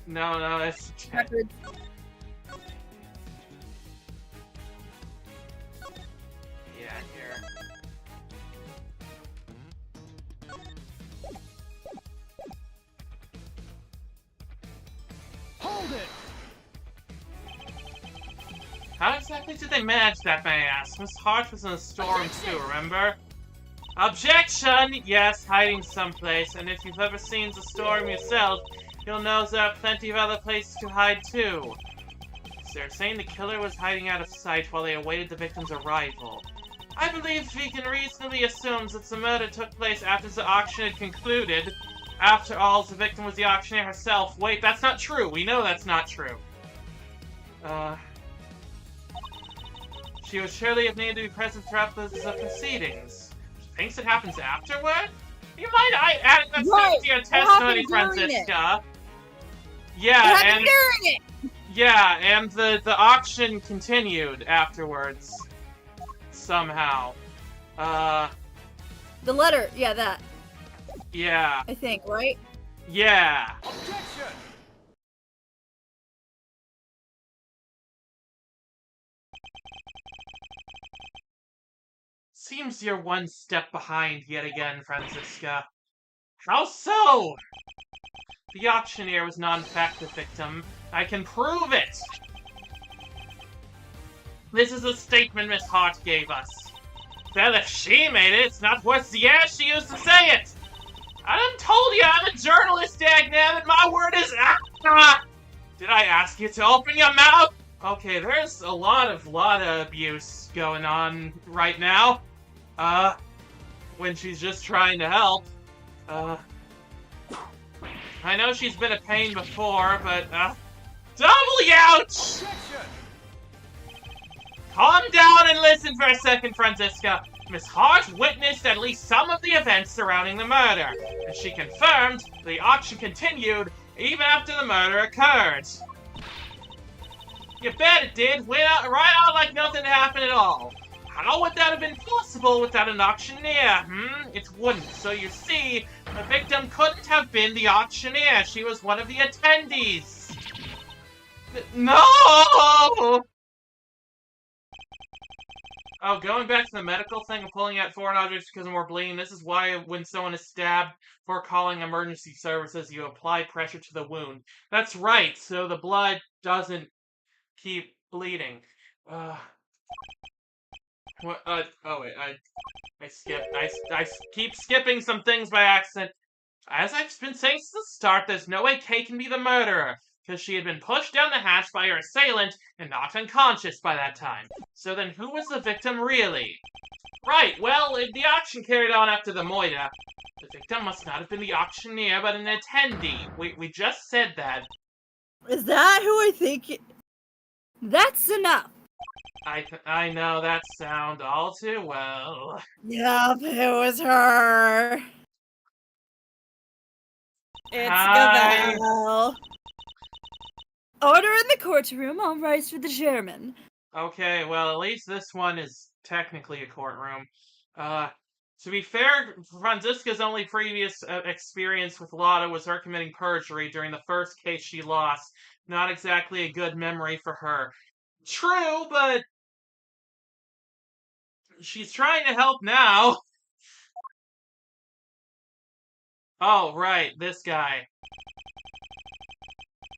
No, it's okay. Yeah, here. Hold it! How exactly did they manage that, may I ask? Miss Hart was in the storeroom too, remember? Objection! Yes, hiding someplace, and if you've ever seen the storeroom yourself, you'll know there are plenty of other places to hide too. So they're saying the killer was hiding out of sight while they awaited the victim's arrival. I believe we can reasonably assume that the murder took place after the auction had concluded. After all, the victim was the auctioneer herself. Wait, that's not true. We know that's not true. She would surely have needed to be present throughout the proceedings. She thinks it happens afterward? You might add that stuff to your testimony, Franziska. Yeah, and the auction continued afterwards. Somehow. The letter, yeah, that. Yeah. I think, right? Yeah. Objection! Seems you're one step behind yet again, Franziska. How so? The auctioneer was not in fact the victim. I can prove it! This is a statement Miss Hart gave us. Well, if she made it, it's not worth the air she used to say it! I done told you I'm a journalist, dagnabbit! My word is ah! Did I ask you to open your mouth? Okay, there's a lot of abuse going on right now. When she's just trying to help. I know she's been a pain before, but, double ouch! Objection! Calm down and listen for a second, Franziska. Miss Hart witnessed at least some of the events surrounding the murder, and she confirmed the auction continued even after the murder occurred. You bet it did. Went right out like nothing happened at all. How would that have been possible without an auctioneer? It wouldn't. So you see, the victim couldn't have been the auctioneer. She was one of the attendees. No! Oh, going back to the medical thing of pulling out foreign objects because of more bleeding, this is why when someone is stabbed for calling emergency services, you apply pressure to the wound. That's right, so the blood doesn't keep bleeding. What, oh wait, I skipped. I keep skipping some things by accident. As I've been saying since the start, there's no way Kay can be the murderer, because she had been pushed down the hatch by her assailant and knocked unconscious by that time. So then who was the victim really? Right, well, the auction carried on after the moida. The victim must not have been the auctioneer, but an attendee. We just said that. Is that who I think? That's enough. I know that sound all too well. Yep, it was her. It's Hi. Gavel. Order in the courtroom. All rights for the chairman. Okay, well, at least this one is technically a courtroom. To be fair, Franziska's only previous experience with Lotta was her committing perjury during the first case she lost. Not exactly a good memory for her. True, but she's trying to help now. Oh, right, this guy.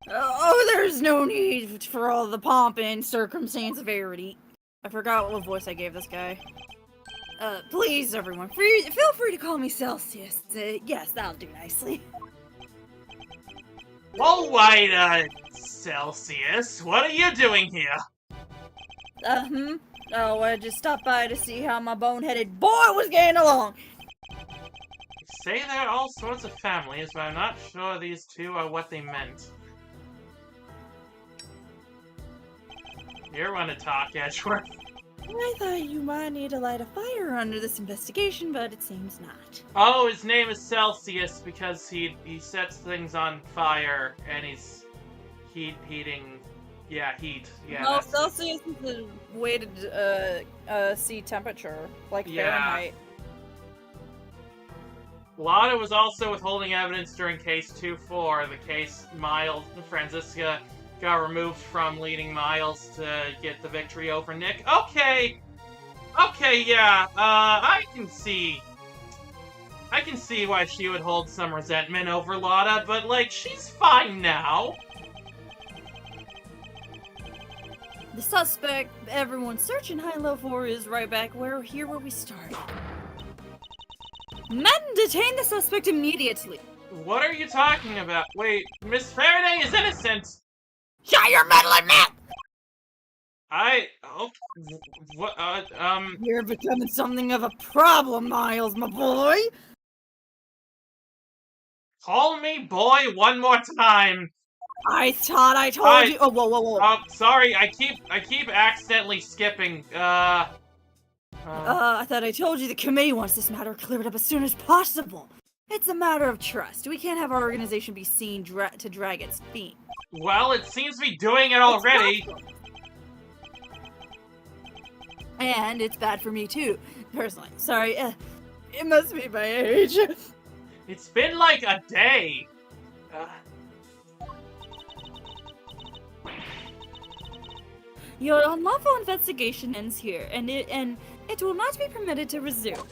Oh, there's no need for all the pomp and circumstance of Verity. I forgot what voice I gave this guy. Please, everyone, feel free to call me Celsius. Yes, that'll do nicely. All right, Celsius, what are you doing here? Oh, I just stopped by to see how my boneheaded boy was getting along. Say they're all sorts of families, but I'm not sure these two are what they meant. You want to talk, Edgeworth? I thought you might need to light a fire under this investigation, but it seems not. Oh, his name is Celsius because he sets things on fire and he's heating. Yeah, heat. Yeah. Well, Celsius is the weighted sea temperature, like Fahrenheit. Lotta was also withholding evidence during case 2-4. The case Miles Franziska got removed from leading Miles to get the victory over Nick. Okay, yeah. I can see why she would hold some resentment over Lotta, but like she's fine now. The suspect everyone's searching high low for is right back where we started. Men, detain the suspect immediately. What are you talking about? Wait, Miss Faraday is innocent. Shut your meddling mouth! You're becoming something of a problem, Miles, my boy. Call me boy one more time. I thought I told you. Oh, whoa. Sorry, I keep accidentally skipping. I thought I told you the committee wants this matter cleared up as soon as possible. It's a matter of trust. We can't have our organization be seen to drag its feet. Well, it seems to be doing it already. And it's bad for me too, personally. Sorry, it must be my age. It's been like a day. Your unlawful investigation ends here, and it will not be permitted to resume.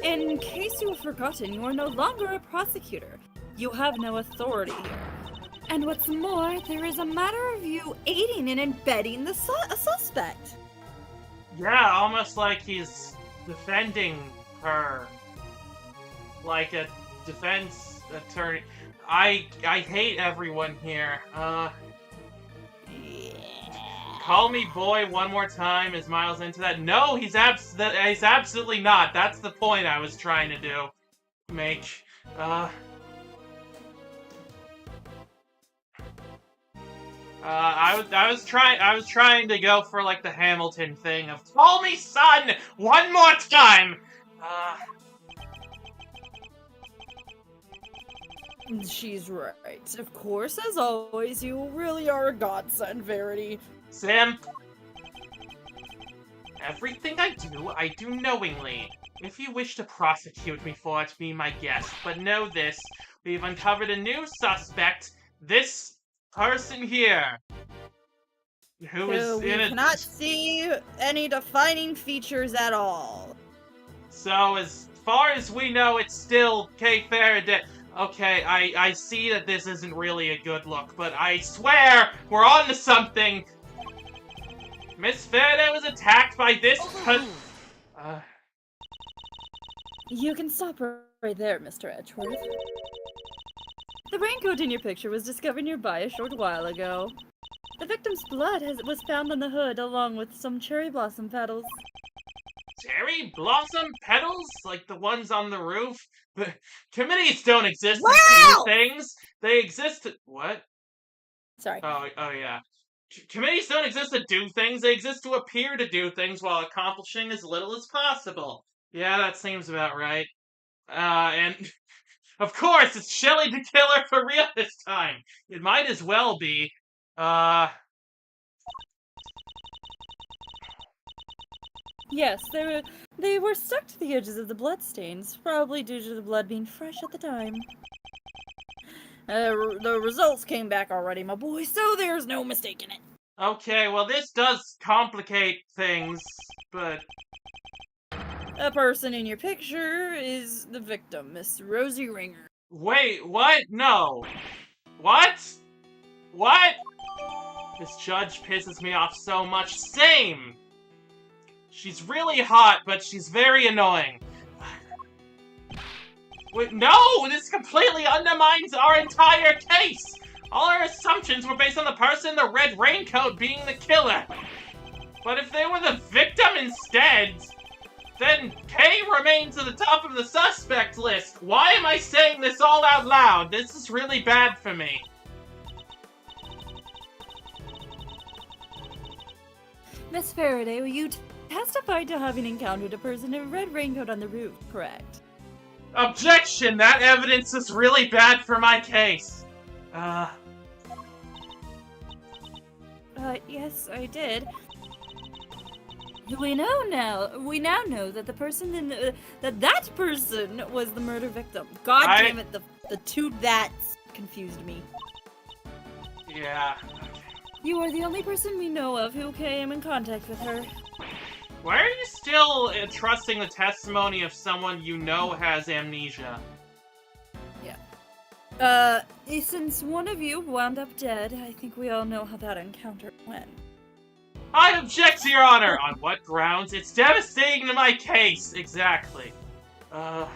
In case you have forgotten, you are no longer a prosecutor. You have no authority here. And what's more, there is a matter of you aiding and abetting the suspect. Yeah, almost like he's defending her. Like a defense attorney. I hate everyone here. Call me boy one more time as Miles into that. No, he's absolutely not. That's the point I was trying to make. I was trying to go for like the Hamilton thing of call me son one more time. She's right. Of course, as always, you really are a godsend, Verity. Sam, everything I do knowingly. If you wish to prosecute me for it, be my guest. But know this, we've uncovered a new suspect. This person here. Who is we in it? cannot see any defining features at all. So as far as we know, it's still Kay Faraday. Okay, I see that this isn't really a good look, but I swear we're on to something. Miss Faraday was attacked by this You can stop right there, Mr. Edgeworth. The raincoat in your picture was discovered nearby a short while ago. The victim's blood was found on the hood along with some cherry blossom petals. Cherry blossom petals? Like the ones on the roof? The committees don't exist to see things. They exist to... What? Sorry. Oh yeah. Committees don't exist to do things, they exist to appear to do things while accomplishing as little as possible. Yeah, that seems about right. And of course, it's Shelly the killer for real this time. It might as well be. Yes, they were stuck to the edges of the bloodstains, probably due to the blood being fresh at the time. The results came back already, my boy, so there's no mistaking it. Okay, well this does complicate things, but... The person in your picture is the victim, Miss Rosie Ringer. Wait, what? No. What? What? This judge pisses me off so much. Same! She's really hot, but she's very annoying. Wait, no! This completely undermines our entire case! All our assumptions were based on the person in the red raincoat being the killer. But if they were the victim instead, then Kay remains at the top of the suspect list. Why am I saying this all out loud? This is really bad for me. Miss Faraday, you testified to having encountered a person in a red raincoat on the roof, correct? Objection! That evidence is really bad for my case. Yes, I did. We now know that the person in that person was the murder victim. God damn it, the two that's confused me. Yeah. You are the only person we know of who came in contact with her. Why are you still trusting the testimony of someone you know has amnesia? Yeah. Since one of you wound up dead, I think we all know how that encounter went. I object, Your Honor! On what grounds? It's devastating to my case! Exactly. Oh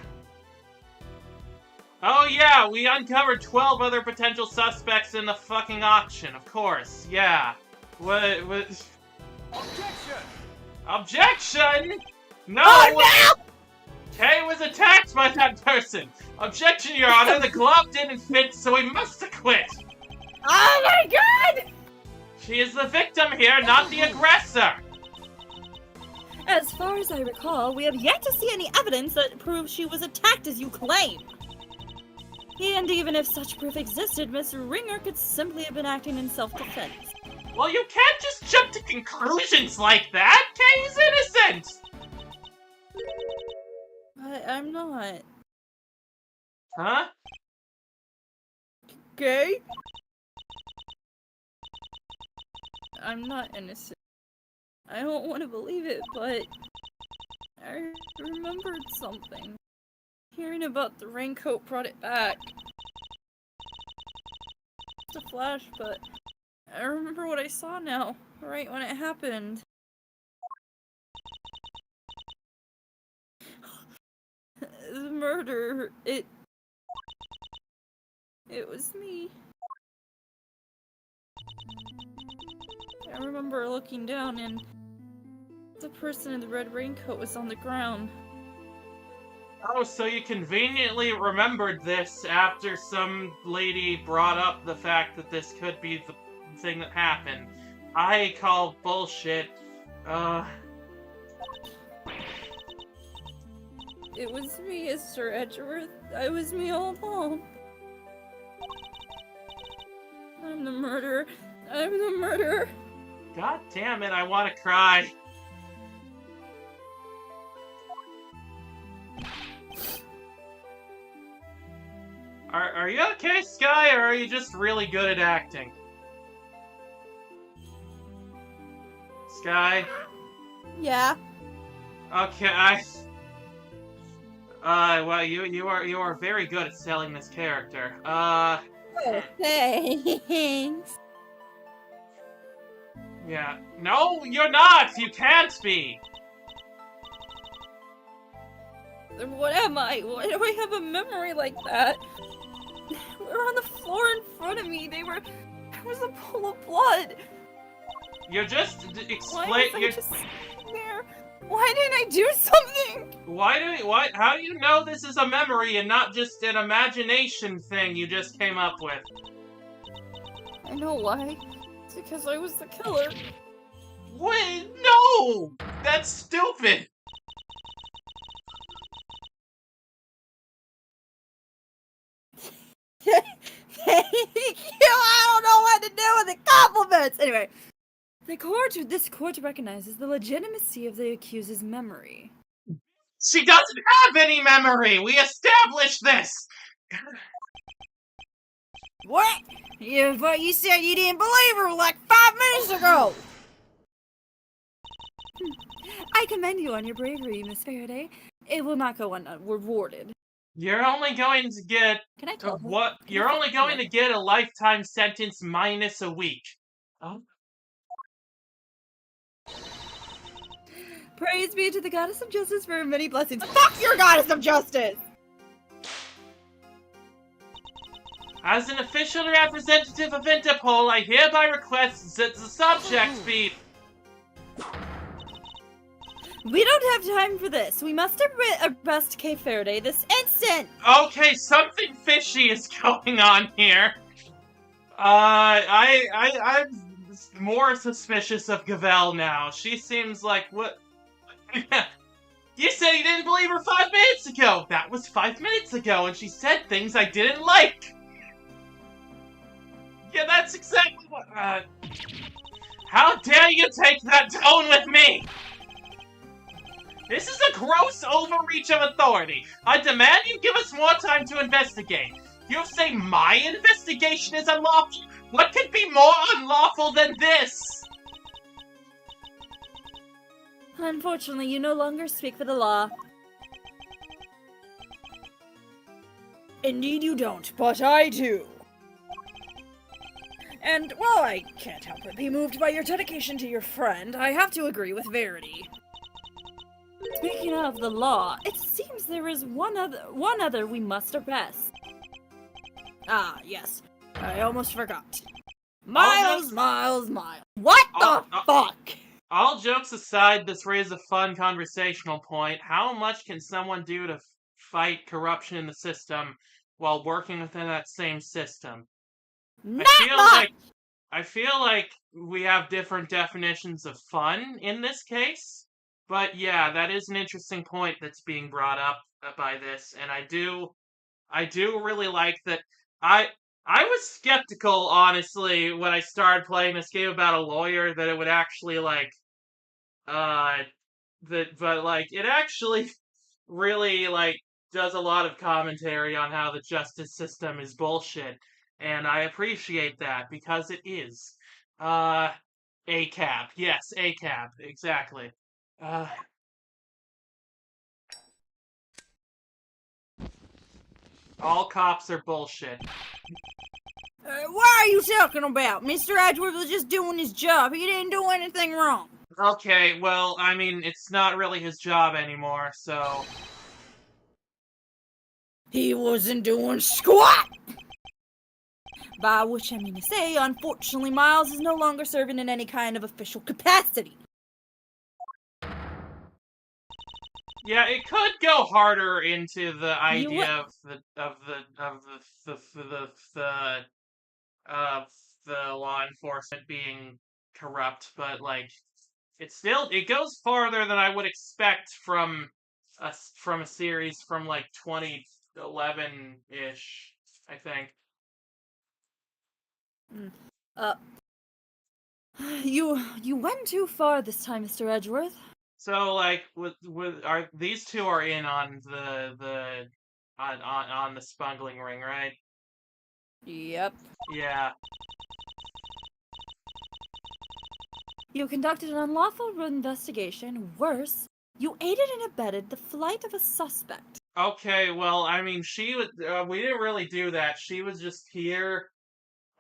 yeah, we uncovered 12 other potential suspects in the fucking auction, of course. Yeah. What... Objection! Objection! No! Oh no! Kay was attacked by that person! Objection, Your Honor, the glove didn't fit, so we must acquit! Oh my god! She is the victim here, not the aggressor! As far as I recall, we have yet to see any evidence that proves she was attacked as you claim. And even if such proof existed, Miss Ringer could simply have been acting in self-defense. Well, you can't just jump to conclusions like that! Kay's innocent! I'm not. Huh? Okay? I'm not innocent. I don't want to believe it, but I remembered something. Hearing about the raincoat brought it back. It's a flash, but I remember what I saw now, right when it happened. The murder, it was me. I remember looking down and the person in the red raincoat was on the ground. Oh, so you conveniently remembered this after some lady brought up the fact that this could be the thing that happened. I call bullshit. It was me, Mr. Edgeworth. I was me all along. I'm the murderer. I'm the murderer. God damn it, I want to cry. Are you okay, Sky, or are you just really good at acting? Sky? Yeah. Okay, well, you are very good at selling this character. Oh, thanks. Yeah. No, you're not! You can't be! Then what am I? Why do I have a memory like that? They were on the floor in front of me. There was a pool of blood. You're just Why was I just sitting there? Why didn't I do something? How do you know this is a memory and not just an imagination thing you just came up with? I know why. Because I was the killer. Wait, no! That's stupid! Thank you! I don't know what to do with the compliments! Anyway, this court recognizes the legitimacy of the accused's memory. She doesn't have any memory! We established this! What? But you said you didn't believe her like 5 minutes ago! I commend you on your bravery, Miss Faraday. It will not go unrewarded. You're only going to get... Can I tell what? You're only going to get a lifetime sentence minus a week. Oh? Praise be to the goddess of justice for her many blessings. Fuck your goddess of justice! As an official representative of Interpol, I hereby request that the subject be... We don't have time for this. We must arrest Kay Faraday this instant! Okay, something fishy is going on here. I'm more suspicious of Gavel now. She seems like what... You said you didn't believe her 5 minutes ago! That was 5 minutes ago, and she said things I didn't like! Yeah, that's exactly what... How dare you take that tone with me! This is a gross overreach of authority. I demand you give us more time to investigate. You say my investigation is unlawful? What could be more unlawful than this? Unfortunately, you no longer speak for the law. Indeed you don't, but I do. And while I can't help but be moved by your dedication to your friend, I have to agree with Verity. Speaking of the law, it seems there is one other we must arrest. Ah, yes. I almost forgot. Miles. What the fuck? All jokes aside, this raises a fun conversational point. How much can someone do to fight corruption in the system while working within that same system? I feel like we have different definitions of fun in this case. But yeah, that is an interesting point that's being brought up by this, and I do really like that. I was skeptical, honestly, when I started playing this game about a lawyer that it would actually it actually really does a lot of commentary on how the justice system is bullshit, and I appreciate that because it is. ACAB, yes, ACAB, exactly. All cops are bullshit. What are you talking about? Mr. Edgeworth was just doing his job. He didn't do anything wrong. Okay, well, I mean, it's not really his job anymore, so... He wasn't doing squat! By which I mean to say, unfortunately, Miles is no longer serving in any kind of official capacity. Yeah, it could go harder into the idea of the law enforcement being corrupt, but it goes farther than I would expect from a series from 2011-ish, I think. You went too far this time, Mr. Edgeworth. So, are these two are in on on the spungling ring, right? Yep. Yeah. You conducted an unlawful investigation. Worse, you aided and abetted the flight of a suspect. Okay, well, I mean, she was. We didn't really do that. She was just here,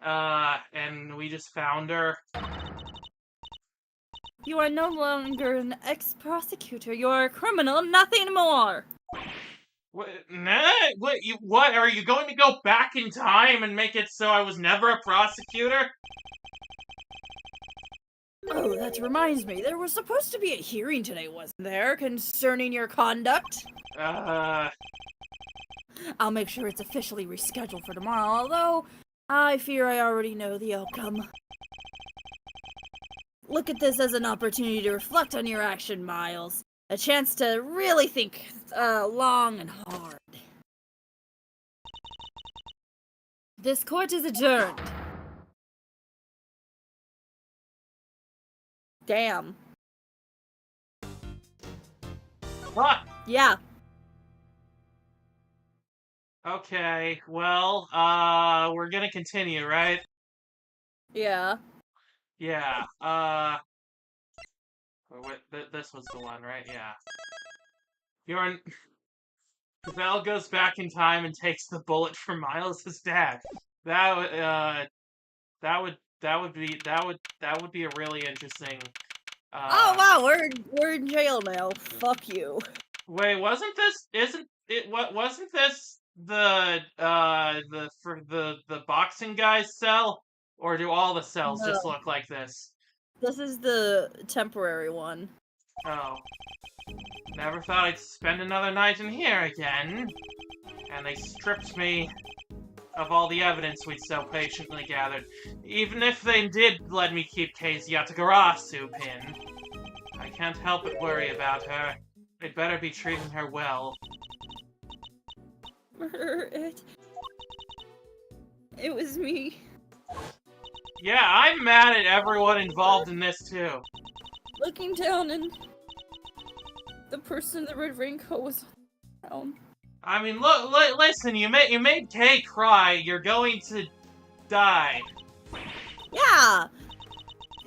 and we just found her. You are no longer an ex-prosecutor. You're a criminal, nothing more. What? What? Are you going to go back in time and make it so I was never a prosecutor? Oh, that reminds me. There was supposed to be a hearing today, wasn't there, concerning your conduct? I'll make sure it's officially rescheduled for tomorrow, although I fear I already know the outcome. Look at this as an opportunity to reflect on your action, Miles. A chance to really think long and hard. This court is adjourned. Damn. What? Yeah. Okay, well, we're gonna continue, right? Yeah. Yeah, this was the one, right? Yeah. Val goes back in time and takes the bullet from Miles' dad. That would be a really interesting, Oh wow, we're in jail now. Fuck you. Wait, wasn't this the boxing guy's cell? Or do all the cells just look like this? This is the temporary one. Oh. Never thought I'd spend another night in here again. And they stripped me of all the evidence we'd so patiently gathered. Even if they did let me keep TacoDraws in, I can't help but worry about her. They'd better be treating her well. It was me. Yeah, I'm mad at everyone involved in this too. Looking down and the person in the red raincoat was down. I mean, listen, you made Kay cry. You're going to die. Yeah!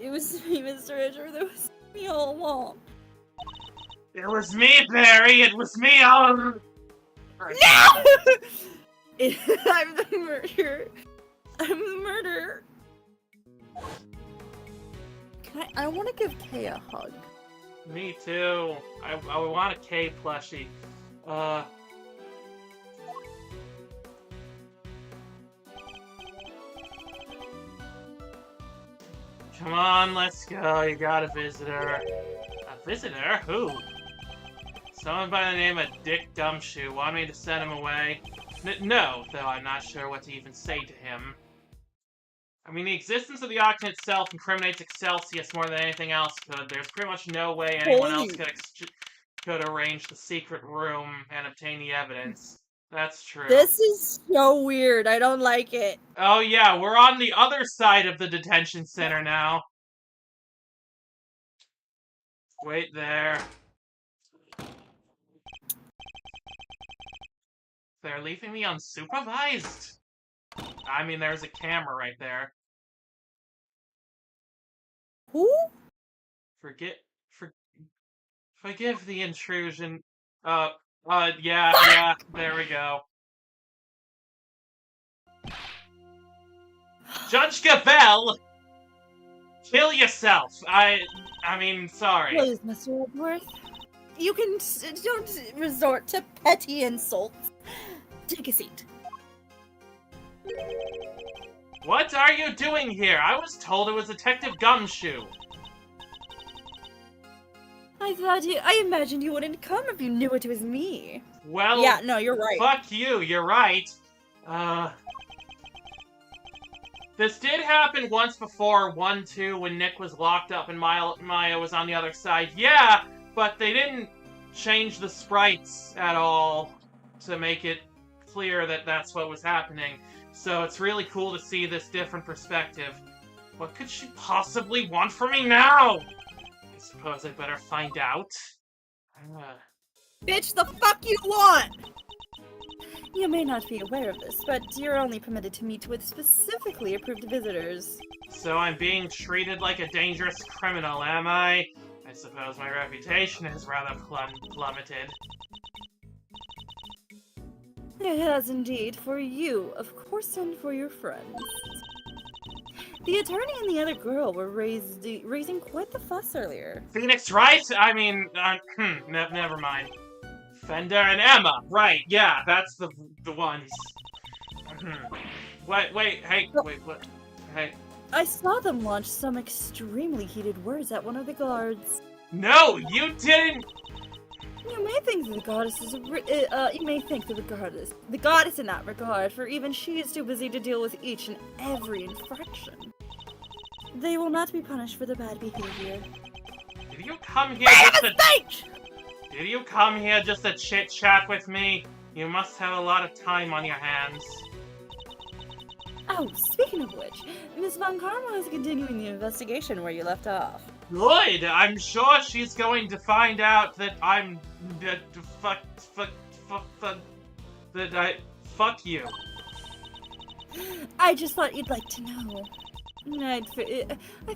It was me, Mr. Edger. It was me all along. It was me, Barry. It was me all along. No! I'm the murderer. I'm the murderer. I want to give Kay a hug. Me too. I want a Kay plushie. Come on, let's go. You got a visitor. A visitor? Who? Someone by the name of Dick Gumshoe wanted me to send him away. No, though I'm not sure what to even say to him. I mean, the existence of the auction itself incriminates Excelsius more than anything else could. There's pretty much no way anyone else could arrange the secret room and obtain the evidence. That's true. This is so weird. I don't like it. Oh yeah, we're on the other side of the detention center now. Wait there. They're leaving me unsupervised? I mean, there's a camera right there. Who? Forgive the intrusion. Yeah, there we go. Judge Gabelle! Kill yourself! I mean, sorry. Please, Mr. Woodworth. You can don't resort to petty insults. Take a seat. What are you doing here? I was told it was Detective Gumshoe. I imagined you wouldn't come if you knew it was me. Well, yeah, no, you're right. Fuck you, you're right. This did happen once before, 1-2, when Nick was locked up and Maya was on the other side. Yeah, but they didn't change the sprites at all to make it clear that that's what was happening. So it's really cool to see this different perspective. What could she possibly want from me now? I suppose I better find out. Bitch, the fuck you want? You may not be aware of this, but you're only permitted to meet with specifically approved visitors. So I'm being treated like a dangerous criminal, am I? I suppose my reputation has rather plummeted. It has indeed, for you, of course, and for your friends. The attorney and the other girl were raising quite the fuss earlier. Phoenix, right? I mean, never mind. Fender and Emma, right? Yeah, that's the ones. Wait, hey, wait, what? Hey. I saw them launch some extremely heated words at one of the guards. No, you didn't. You may think that the goddess in that regard, for even she is too busy to deal with each and every infraction. They will not be punished for their bad behavior. Did you come here Did you come here just to chit-chat with me? You must have a lot of time on your hands. Oh, speaking of which, Miss Von Karma is continuing the investigation where you left off. Good! I'm sure she's going to find out that I'm... Fuck you. I just thought you'd like to know. I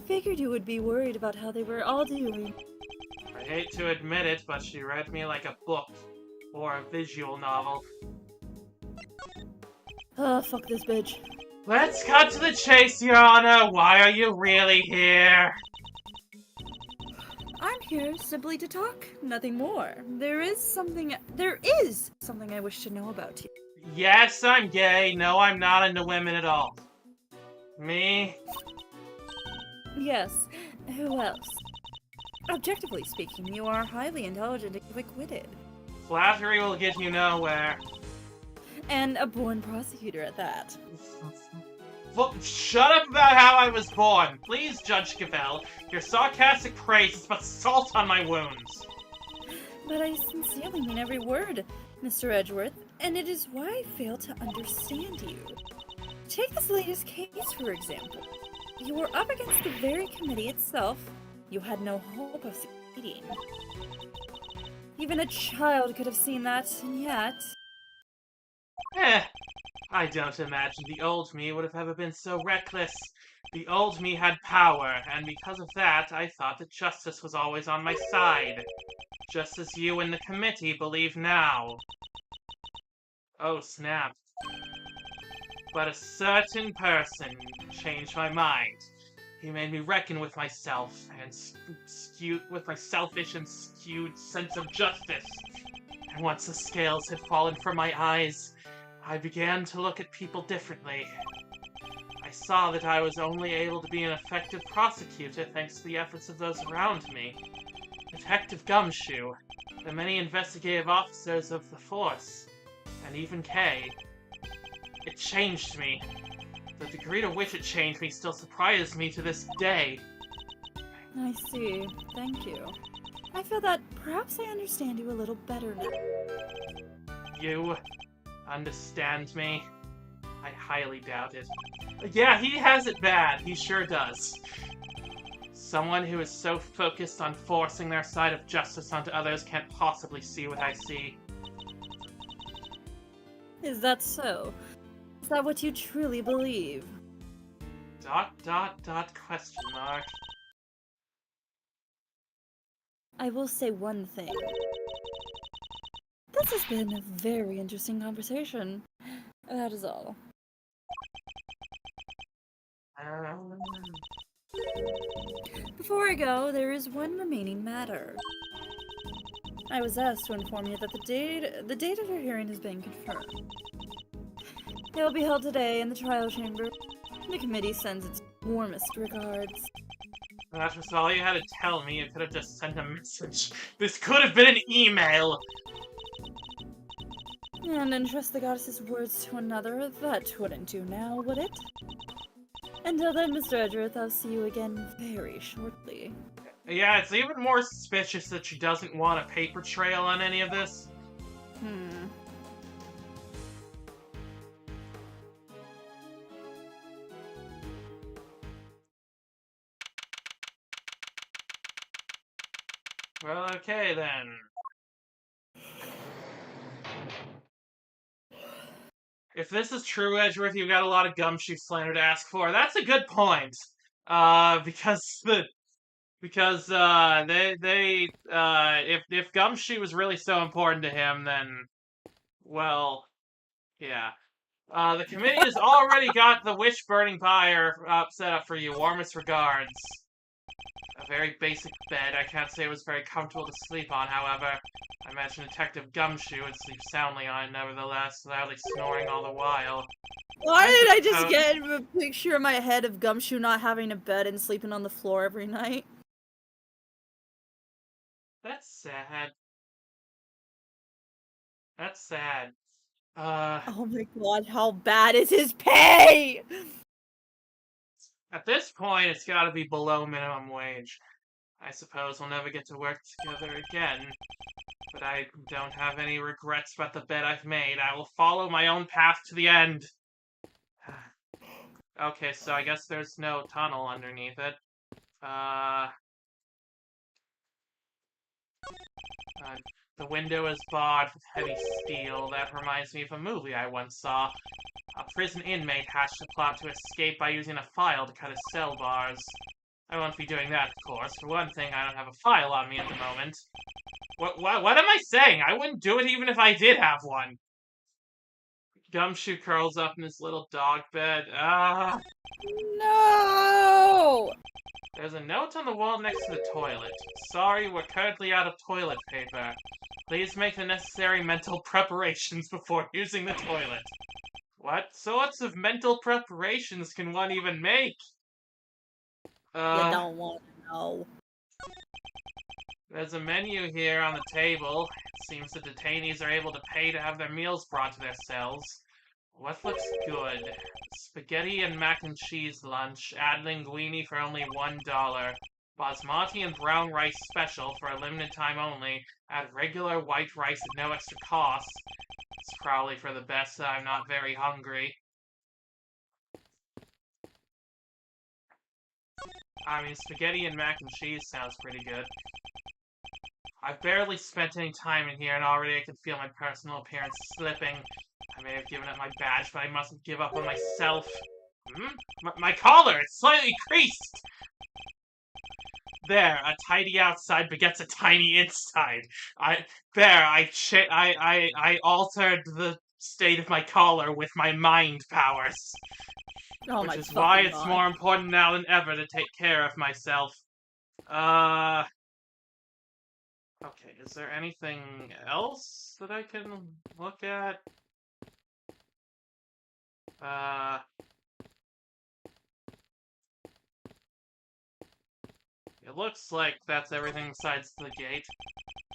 figured you would be worried about how they were all doing. I hate to admit it, but she read me like a book. Or a visual novel. Oh, fuck this bitch. Let's cut to the chase, Your Honor. Why are you really here? I'm here simply to talk, nothing more. There is something I wish to know about you. Yes, I'm gay. No, I'm not into women at all. Me? Yes, who else? Objectively speaking, you are highly intelligent and quick-witted. Flattery will get you nowhere. And a born prosecutor at that. Shut up about how I was born. Please, Judge Cavell. Your sarcastic praise is but salt on my wounds. But I sincerely mean every word, Mr. Edgeworth, and it is why I fail to understand you. Take this latest case, for example. You were up against the very committee itself. You had no hope of succeeding. Even a child could have seen that, and yet... I don't imagine the old me would have ever been so reckless. The old me had power, and because of that, I thought that justice was always on my side. Just as you and the committee believe now. Oh, snap. But a certain person changed my mind. He made me reckon with myself, and with my selfish and skewed sense of justice. And once the scales had fallen from my eyes, I began to look at people differently. I saw that I was only able to be an effective prosecutor thanks to the efforts of those around me. Detective Gumshoe, the many investigative officers of the force, and even Kay. It changed me. The degree to which it changed me still surprises me to this day. I see. Thank you. I feel that perhaps I understand you a little better now. You understand me? I highly doubt it. Yeah, he has it bad. He sure does. Someone who is so focused on forcing their side of justice onto others can't possibly see what I see. Is that so? Is that what you truly believe? ... Question mark. I will say one thing. This has been a very interesting conversation. That is all. Before I go, there is one remaining matter. I was asked to inform you that the date of your hearing has been confirmed. It will be held today in the trial chamber. The committee sends its warmest regards. That was all you had to tell me. You could have just sent a message. This could have been an email! And entrust the goddess's words to another, that wouldn't do now, would it? Until then, Mr. Edgeworth, I'll see you again very shortly. Yeah, it's even more suspicious that she doesn't want a paper trail on any of this. Well, okay then. If this is true, Edgeworth, you've got a lot of Gumshoe slander to ask for. That's a good point. Because if Gumshoe was really so important to him, then, well, yeah. The committee has already got the wish-burning pyre set up for you. Warmest regards. A very basic bed. I can't say it was very comfortable to sleep on, however. I imagine Detective Gumshoe would sleep soundly on it nevertheless, loudly snoring all the while. Why did I just get a picture in my head of Gumshoe not having a bed and sleeping on the floor every night? That's sad. That's sad. Oh my god, how bad is his pay? At this point, it's gotta be below minimum wage. I suppose we'll never get to work together again. But I don't have any regrets about the bet I've made. I will follow my own path to the end. Okay, so I guess there's no tunnel underneath it. The window is barred with heavy steel. That reminds me of a movie I once saw. A prison inmate hatched a plot to escape by using a file to cut his cell bars. I won't be doing that, of course. For one thing, I don't have a file on me at the moment. What am I saying? I wouldn't do it even if I did have one. Gumshoe curls up in his little dog bed. No! There's a note on the wall next to the toilet. Sorry, we're currently out of toilet paper. Please make the necessary mental preparations before using the toilet. What sorts of mental preparations can one even make? You don't want to know. There's a menu here on the table. It seems the detainees are able to pay to have their meals brought to their cells. What looks good? Spaghetti and mac and cheese lunch. Add linguine for only $1. Basmati and brown rice special for a limited time only. Add regular white rice at no extra cost. It's probably for the best that I'm not very hungry. I mean, spaghetti and mac and cheese sounds pretty good. I've barely spent any time in here, and already I can feel my personal appearance slipping. I may have given up my badge, but I mustn't give up on myself. My collar! It's slightly creased! There, a tidy outside begets a tiny inside. I altered the state of my collar with my mind powers. Oh, which is why it's more important now than ever to take care of myself. Okay, is there anything else that I can look at? It looks like that's everything besides the gate.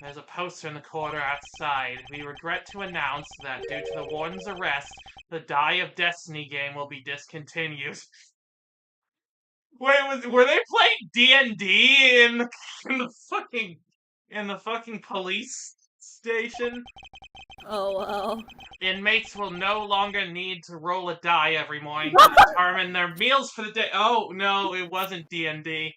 There's a poster in the corner outside. We regret to announce that due to the warden's arrest, the Die of Destiny game will be discontinued. Wait, were they playing D&D in the fucking police station? Oh, well. Inmates will no longer need to roll a die every morning to determine their meals for the day. Oh, no, it wasn't D&D.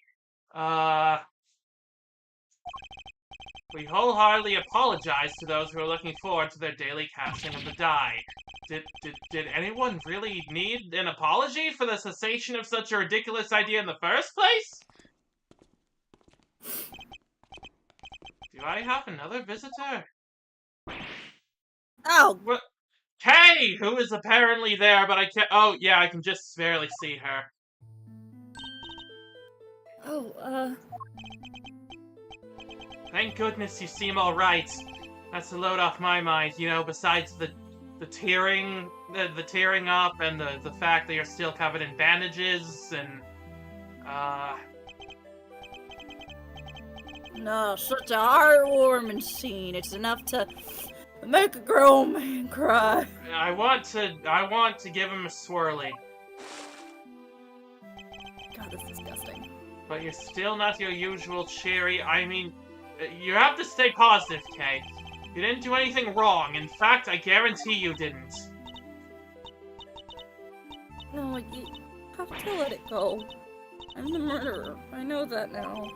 We wholeheartedly apologize to those who are looking forward to their daily casting of the die. Did anyone really need an apology for the cessation of such a ridiculous idea in the first place? Do I have another visitor? Oh! What? Kay, who is apparently there, but I can't. Oh, yeah, I can just barely see her. Oh, Thank goodness you seem alright. That's a load off my mind, you know, besides the tearing up and the fact that you're still covered in bandages and, No, such a heartwarming scene. It's enough to make a grown man cry. I want to give him a swirly. God, that's disgusting. But you're still not your usual cheery. I mean, you have to stay positive, Kay. You didn't do anything wrong. In fact, I guarantee you didn't. No, you have to let it go. I'm the murderer. I know that now.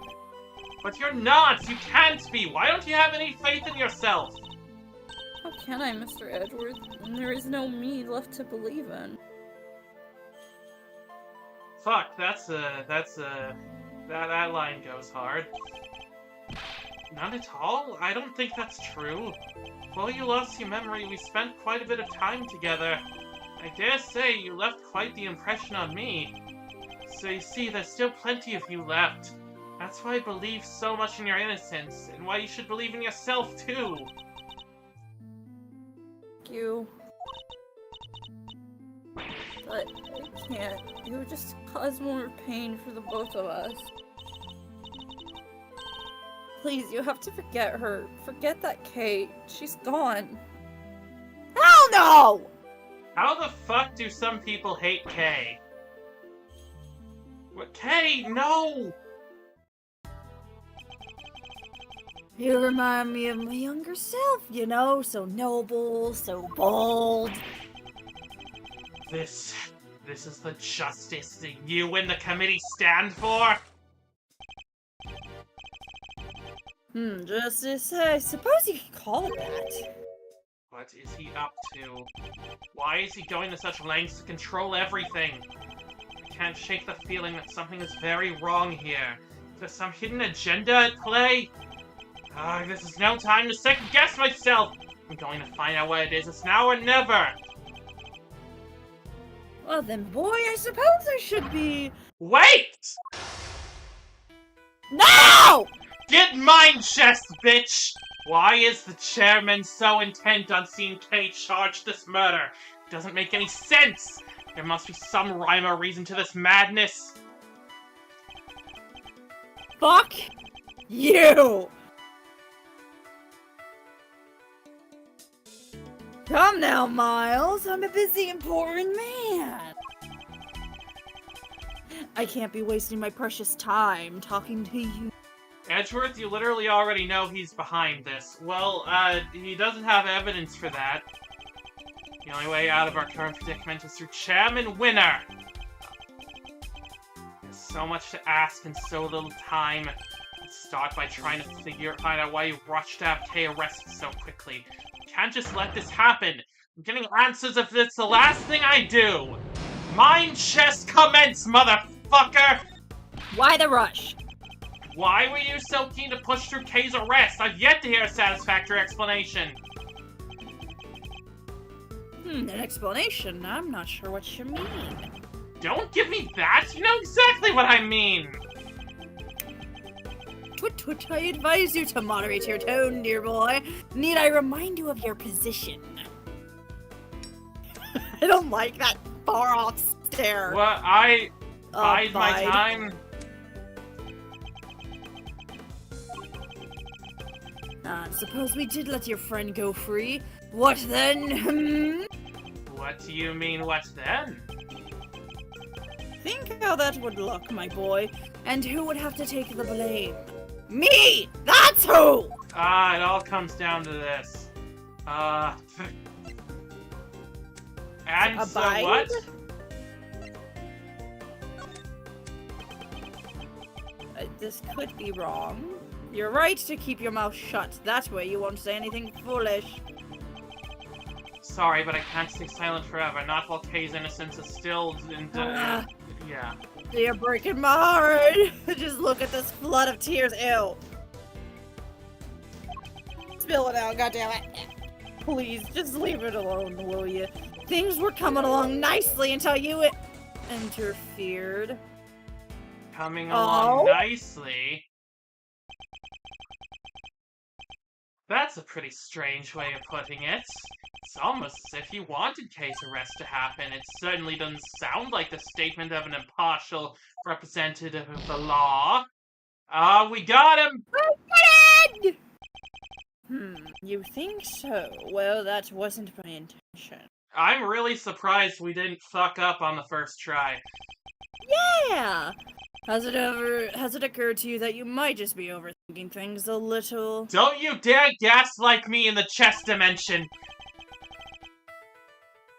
But you're not! You can't be! Why don't you have any faith in yourself? How can I, Mr. Edgeworth, when there is no me left to believe in? Fuck, that line goes hard. Not at all? I don't think that's true. Before you lost your memory, we spent quite a bit of time together. I dare say you left quite the impression on me. So you see, there's still plenty of you left. That's why I believe so much in your innocence, and why you should believe in yourself, too. Thank you. But I can't. It would just cause more pain for the both of us. Please, you have to forget her. Forget that Kate. She's gone. Hell no! How the fuck do some people hate Kay? Kay, no! You remind me of my younger self, you know, so noble, so bold. This is the justice that you and the committee stand for? Justice, I suppose you could call it that. What is he up to? Why is he going to such lengths to control everything? I can't shake the feeling that something is very wrong here. Is there some hidden agenda at play? This is no time to second-guess myself! I'm going to find out what it is. It's now or never! Well then, boy, I suppose I should be... Wait! No! Get mine, chest, bitch! Why is the chairman so intent on seeing Kay charge this murder? It doesn't make any sense! There must be some rhyme or reason to this madness. Fuck you! Come now, Miles. I'm a busy, important man. I can't be wasting my precious time talking to you. Edgeworth, you literally already know he's behind this. Well, he doesn't have evidence for that. The only way out of our current predicament is through Chairman Winner. There's so much to ask in so little time. Let's start by trying to find out why you rushed to have Kay arrested so quickly. You can't just let this happen. I'm getting answers if it's the last thing I do. Mind chest commence, motherfucker! Why the rush? Why were you so keen to push through Kay's arrest? I've yet to hear a satisfactory explanation. An explanation? I'm not sure what you mean. Don't give me that! You know exactly what I mean! Twit, I advise you to moderate your tone, dear boy. Need I remind you of your position? I don't like that far-off stare. Well, I bide my time. Suppose we did let your friend go free. What then? What do you mean, what then? Think how that would look, my boy. And who would have to take the blame? Me! That's who! It all comes down to this. And so what? This could be wrong. You're right to keep your mouth shut. That way you won't say anything foolish. Sorry, but I can't stay silent forever. Not while Kay's innocence is still yeah. You're breaking my heart. Just look at this flood of tears. Ew. Spill it out, goddammit. Please, just leave it alone, will you? Things were coming along nicely until you interfered. Coming along nicely? That's a pretty strange way of putting it. It's almost as if you wanted Kay's arrest to happen. It certainly doesn't sound like the statement of an impartial representative of the law. We got him! We did! You think so? Well, that wasn't my intention. I'm really surprised we didn't fuck up on the first try. Yeah! Has it occurred to you that you might just be overthinking things a little? Don't you dare gaslight me in the chess dimension!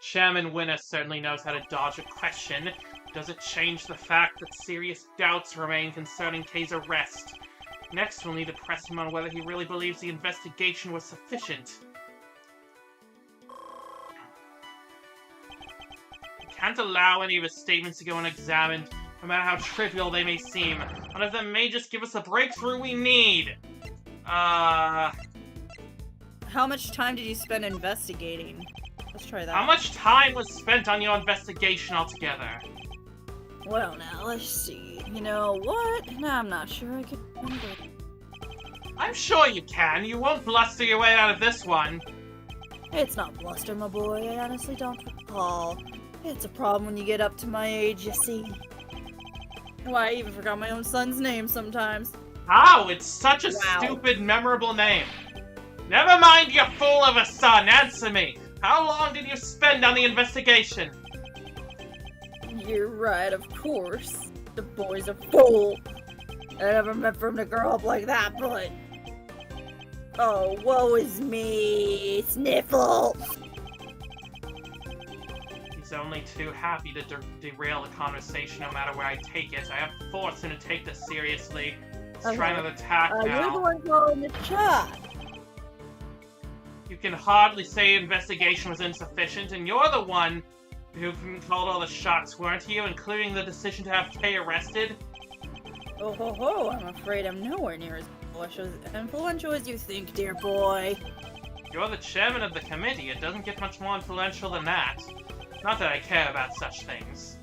Chairman Winner certainly knows how to dodge a question. Does it change the fact that serious doubts remain concerning Kay's arrest? Next, we'll need to press him on whether he really believes the investigation was sufficient. We can't allow any of his statements to go unexamined, no matter how trivial they may seem. One of them may just give us the breakthrough we need. How much time did you spend investigating? Let's try that. How much time was spent on your investigation altogether? Well, now, let's see. You know what? No, I'm not sure I could remember. I'm sure you can. You won't bluster your way out of this one. It's not bluster, my boy. I honestly don't recall. It's a problem when you get up to my age, you see. Why, I even forgot my own son's name sometimes. How? It's such a stupid, memorable name. Never mind, you fool of a son. Answer me. How long did you spend on the investigation? You're right, of course. The boy's a fool. I never meant for him to grow up like that, but... Oh, woe is me, Sniffle! He's only too happy to derail the conversation no matter where I take it. I have forced him to take this seriously. He's trying to attack now. You're the one calling the shot. You can hardly say investigation was insufficient, and you're the one who called all the shots, weren't you? Including the decision to have Kay arrested? Oh ho ho, I'm afraid I'm nowhere near as influential as you think, dear boy. You're the chairman of the committee. It doesn't get much more influential than that. Not that I care about such things.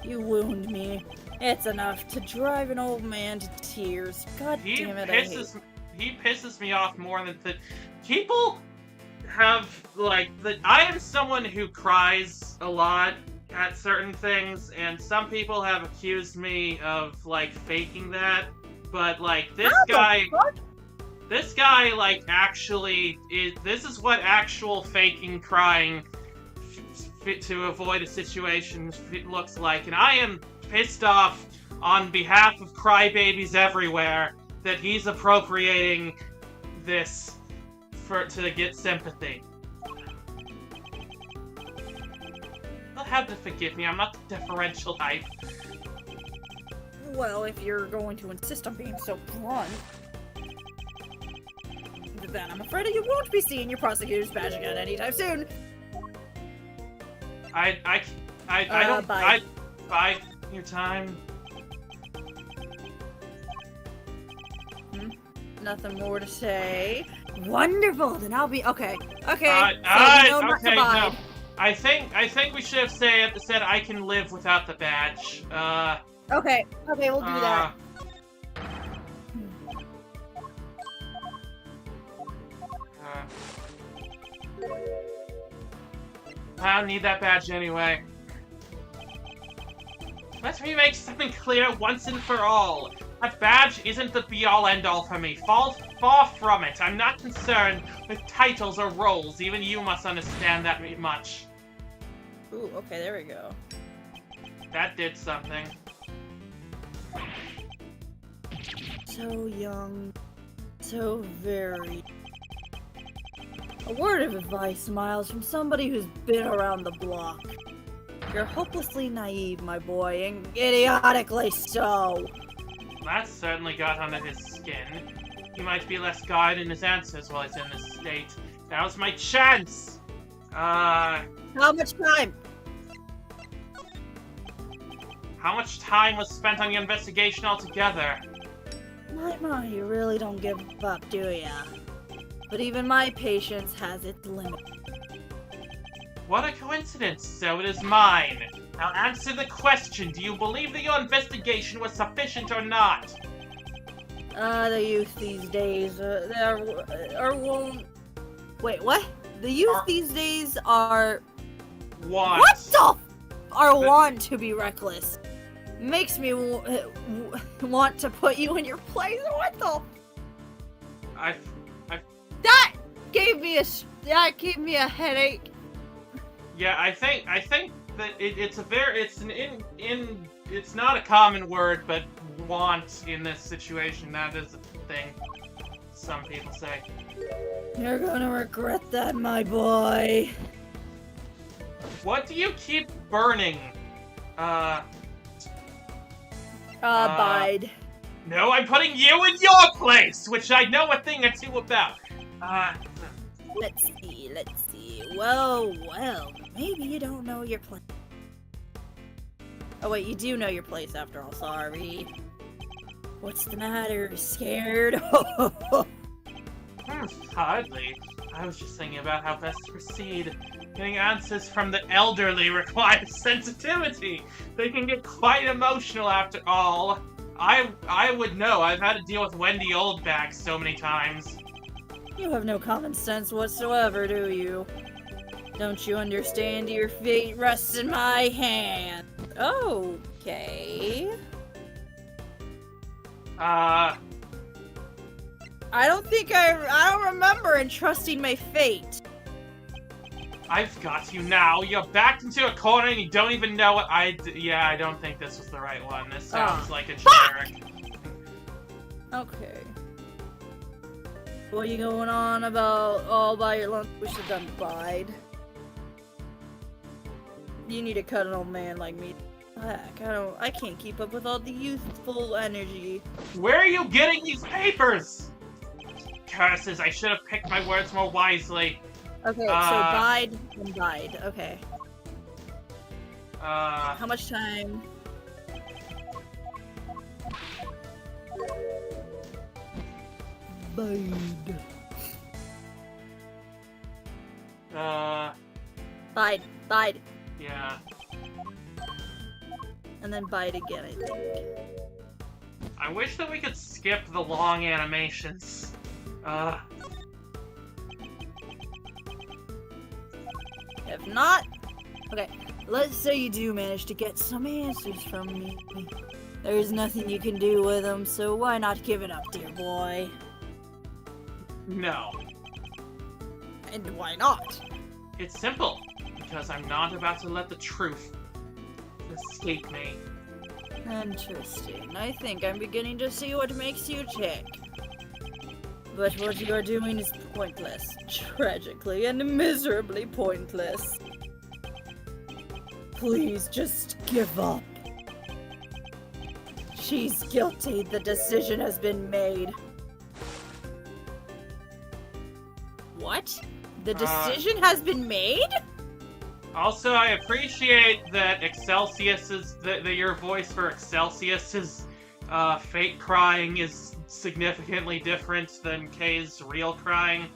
You wound me. It's enough to drive an old man to tears. God damn it, He pisses me off more than that. People have, like, I am someone who cries a lot at certain things, and some people have accused me of, like, faking that, but, like, this guy, like, actually, this is what actual faking crying to avoid a situation looks like, and I am pissed off on behalf of crybabies everywhere that he's appropriating this to get sympathy. You'll have to forgive me, I'm not the deferential type. Well, if you're going to insist on being so blunt, then I'm afraid you won't be seeing your prosecutor's badge again anytime soon. I don't... Bye. Bye your time. Nothing more to say. Wonderful, then I'll be... Okay. Okay. No. I think we should have said I can live without the badge. Okay, we'll do that. I don't need that badge anyway. Let me make something clear once and for all. That badge isn't the be-all end-all for me. Far from it. I'm not concerned with titles or roles. Even you must understand that much. Ooh, okay, there we go. That did something. So young. So very... A word of advice, Miles, from somebody who's been around the block. You're hopelessly naive, my boy, and idiotically so. That certainly got under his skin. He might be less guarded in his answers while he's in this state. Now's my chance! How much time? How much time was spent on your investigation altogether? My, you really don't give up, do ya? But even my patience has its limit. What a coincidence, so it is mine. Now answer the question, do you believe that your investigation was sufficient or not? The youth these days, won't... Wait, what? The youth these days are... want to be reckless. Makes me want to put you in your place. What the... That gave me a headache. Yeah, I think that it's not a common word, but want in this situation, that is a thing some people say. You're gonna regret that, my boy. What do you keep burning? Bide. No, I'm putting you in your place, which I know a thing or two about. Let's see. Well, maybe you don't know your place. Oh wait, you do know your place after all, sorry. What's the matter? Scared? Hardly. I was just thinking about how best to proceed. Getting answers from the elderly requires sensitivity. They can get quite emotional after all. I would know. I've had to deal with Wendy Oldback so many times. You have no common sense whatsoever, do you? Don't you understand your fate rests in my hand? Okay. I don't remember entrusting my fate. I've got you now. You're backed into a corner and you don't even know what yeah, I don't think this was the right one. This sounds like a generic. Okay. What are you going on about all by your lunch? We should have done bide. You need to cut an old man like me. Heck, I can't keep up with all the youthful energy. Where are you getting these papers? Curses, I should have picked my words more wisely. Okay, so bide and bide. Okay. How much time? Bide. Bide. Bide. Yeah. And then bide again, I think. I wish that we could skip the long animations. If not... Okay, let's say you do manage to get some answers from me. There's nothing you can do with them, so why not give it up, dear boy? No. And why not? It's simple. Because I'm not about to let the truth escape me. Interesting. I think I'm beginning to see what makes you tick. But what you are doing is pointless. Tragically and miserably pointless. Please just give up. She's guilty. The decision has been made. What? The decision has been made? Also, I appreciate that Excelsius's that your voice for Excelsius's fake crying is significantly different than Kay's real crying.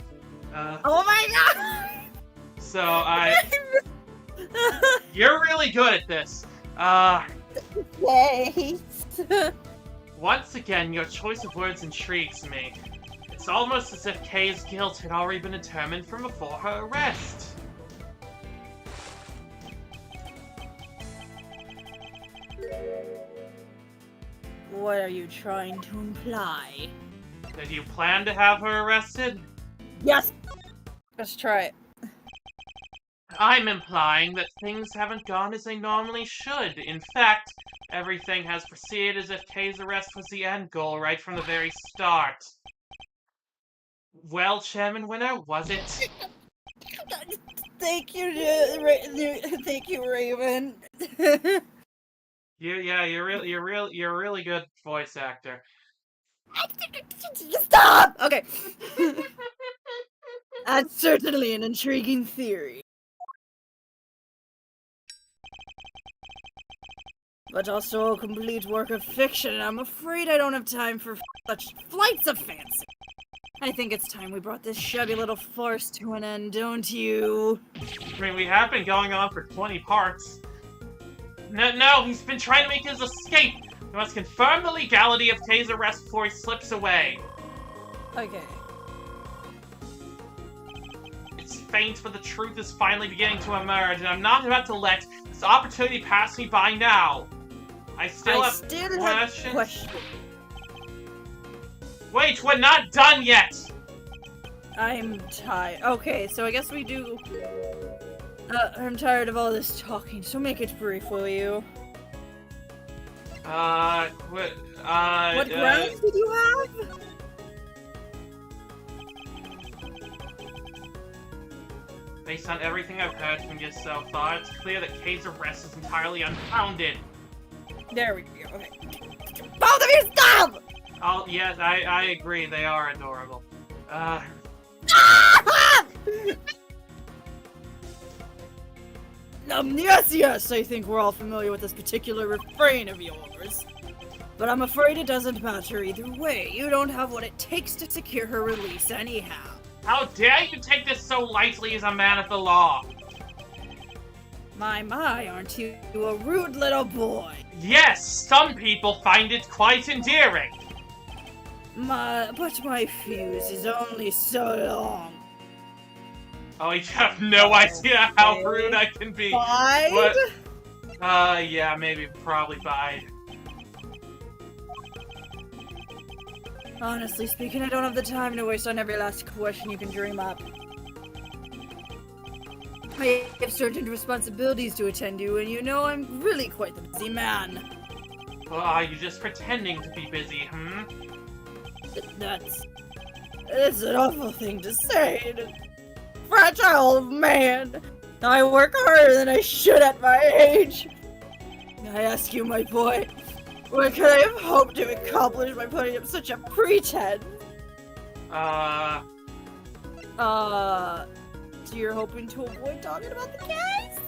Oh my god! So you're really good at this. Thanks. Once again, your choice of words intrigues me. It's almost as if Kay's guilt had already been determined from before her arrest. What are you trying to imply? Did you plan to have her arrested? Yes! Let's try it. I'm implying that things haven't gone as they normally should. In fact, everything has proceeded as if Kay's arrest was the end goal right from the very start. Well, Chairman Winner, was it? Thank you, thank you, Raven. You're a really good voice actor. Stop! Okay. That's certainly an intriguing theory. But also a complete work of fiction, and I'm afraid I don't have time for such flights of fancy. I think it's time we brought this shabby little farce to an end, don't you? I mean, we have been going on for 20 parts. No, he's been trying to make his escape! We must confirm the legality of Kay's arrest before he slips away. Okay. It's faint, but the truth is finally beginning to emerge, and I'm not about to let this opportunity pass me by now. I still have questions. Wait, we're not done yet! I'm tired. Okay, so I guess we do... I'm tired of all this talking, so make it brief, will you? What grounds did you have? Based on everything I've heard from you so far, it's clear that Kay's arrest is entirely unfounded. There we go, okay. Both of you stop! Oh, yes, I agree, they are adorable. Yes, I think we're all familiar with this particular refrain of yours. But I'm afraid it doesn't matter either way. You don't have what it takes to secure her release anyhow. How dare you take this so lightly as a man of the law? My, aren't you a rude little boy? Yes, some people find it quite endearing. But my fuse is only so long. Oh, you have no idea how rude I can be. Bide? But, yeah, maybe, probably bide. Honestly speaking, I don't have the time to waste on every last question you can dream up. I have certain responsibilities to attend to, and you know I'm really quite the busy man. Ah, you're just pretending to be busy, That's an awful thing to say. Fragile man. I work harder than I should at my age. I ask you, my boy, what could I have hoped to accomplish by putting up such a pretense? So you're hoping to avoid talking about the case?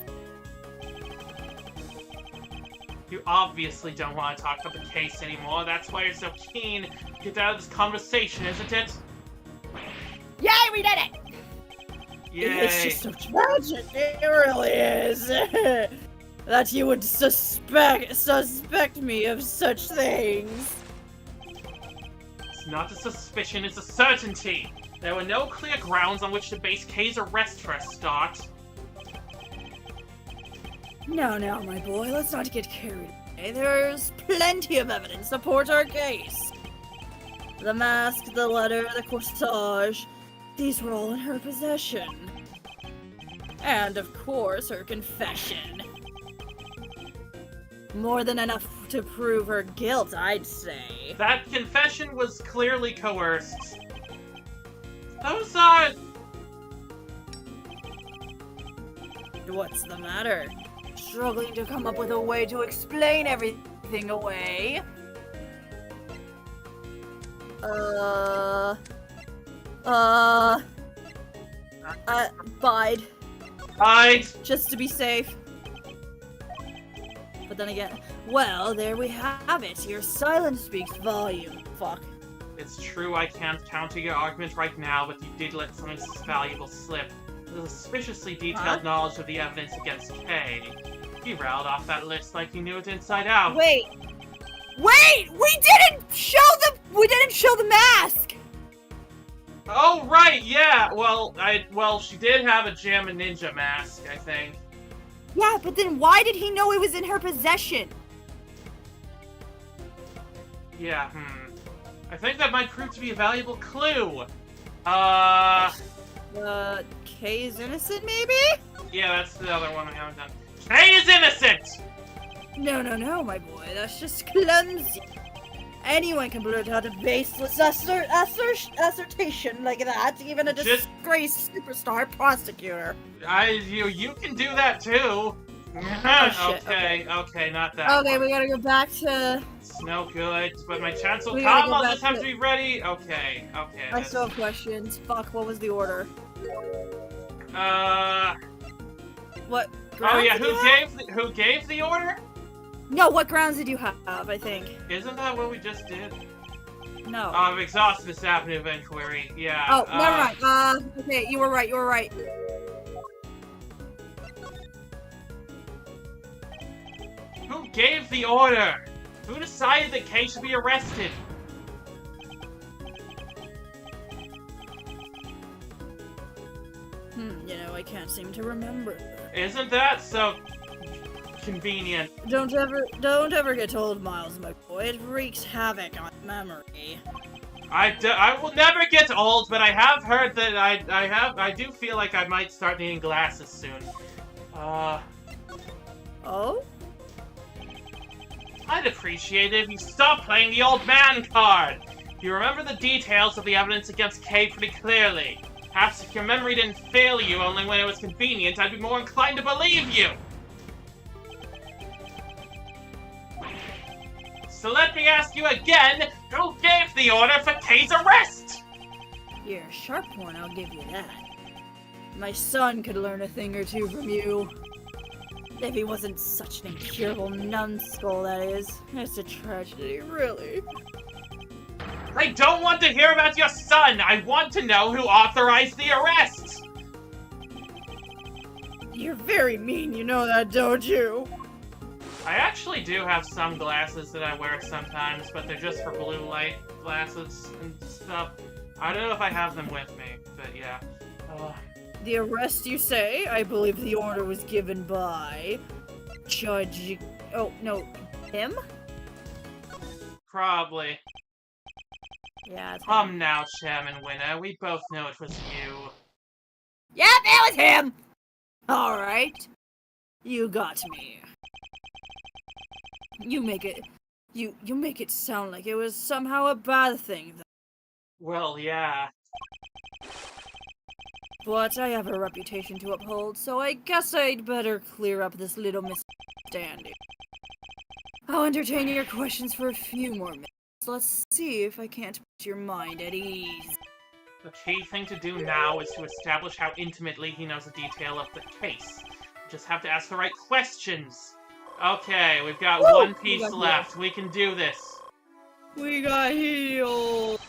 You obviously don't want to talk about the case anymore. That's why you're so keen to get out of this conversation, isn't it? Yay, we did it! Yay. It's just so tragic, it really is. That you would suspect me of such things. It's not a suspicion, it's a certainty. There were no clear grounds on which to base Kay's arrest for a start. No, my boy, let's not get carried away. There's plenty of evidence to support our case. The mask, the letter, the corsage, these were all in her possession. And, of course, her confession. More than enough to prove her guilt, I'd say. That confession was clearly coerced. Those are... What's the matter? Struggling to come up with a way to explain everything away? Bide. Hide! Just to be safe. But then again, well, there we have it. Your silence speaks volume. Fuck. It's true I can't counter your argument right now, but you did let something valuable slip. The suspiciously detailed knowledge of the evidence against Kay. You rattled off that list like you knew it inside out. Wait! We didn't show the mask! Oh, right, yeah! Well, she did have a Jammin' Ninja mask, I think. Yeah, but then why did he know it was in her possession? Yeah, I think that might prove to be a valuable clue. Kay is innocent, maybe? Yeah, that's the other one I haven't done. Kay is innocent! No, my boy, that's just clumsy. Anyone can blurt out a baseless assertion like that, even a disgraced superstar prosecutor. You can do that too. Okay, not that. Okay, we gotta go back to... It's no good, but my chance will come, I'll just have to be ready. Okay. I still have questions. Fuck, what was the order? What? Oh yeah, who gave the order? No, what grounds did you have, I think? Isn't that what we just did? No. I've exhausted this avenue of inquiry, yeah. Oh, never mind. Okay, you were right. Who gave the order? Who decided that Kay should be arrested? I can't seem to remember. Isn't that so convenient? Don't ever get told, Miles, my boy. It wreaks havoc on memory. I will never get old, but I have heard that I do feel like I might start needing glasses soon. Oh? I'd appreciate it if you stopped playing the old man card. You remember the details of the evidence against Kay pretty clearly. Perhaps if your memory didn't fail you only when it was convenient, I'd be more inclined to believe you. So let me ask you again, who gave the order for Kay's arrest? You're a sharp one, I'll give you that. My son could learn a thing or two from you. If he wasn't such an incurable numbskull, that is. It's a tragedy, really. I don't want to hear about your son! I want to know who authorized the arrest! You're very mean, you know that, don't you? I actually do have some glasses that I wear sometimes, but they're just for blue light glasses and stuff. I don't know if I have them with me, but yeah. The arrest, you say? I believe the order was given by... Judge... Oh, no. Him? Probably. Yeah, it's Come now, Chairman Winner. We both know it was you. Yep, it was him! Alright. You got me. You make it sound like it was somehow a bad thing, though. Well, yeah. But I have a reputation to uphold, so I guess I'd better clear up this little misunderstanding. I'll entertain your questions for a few more minutes. Let's see if I can't put your mind at ease. The key thing to do now is to establish how intimately he knows the detail of the case. Just have to ask the right questions. Okay, we've got one piece left. We can do this. We got healed.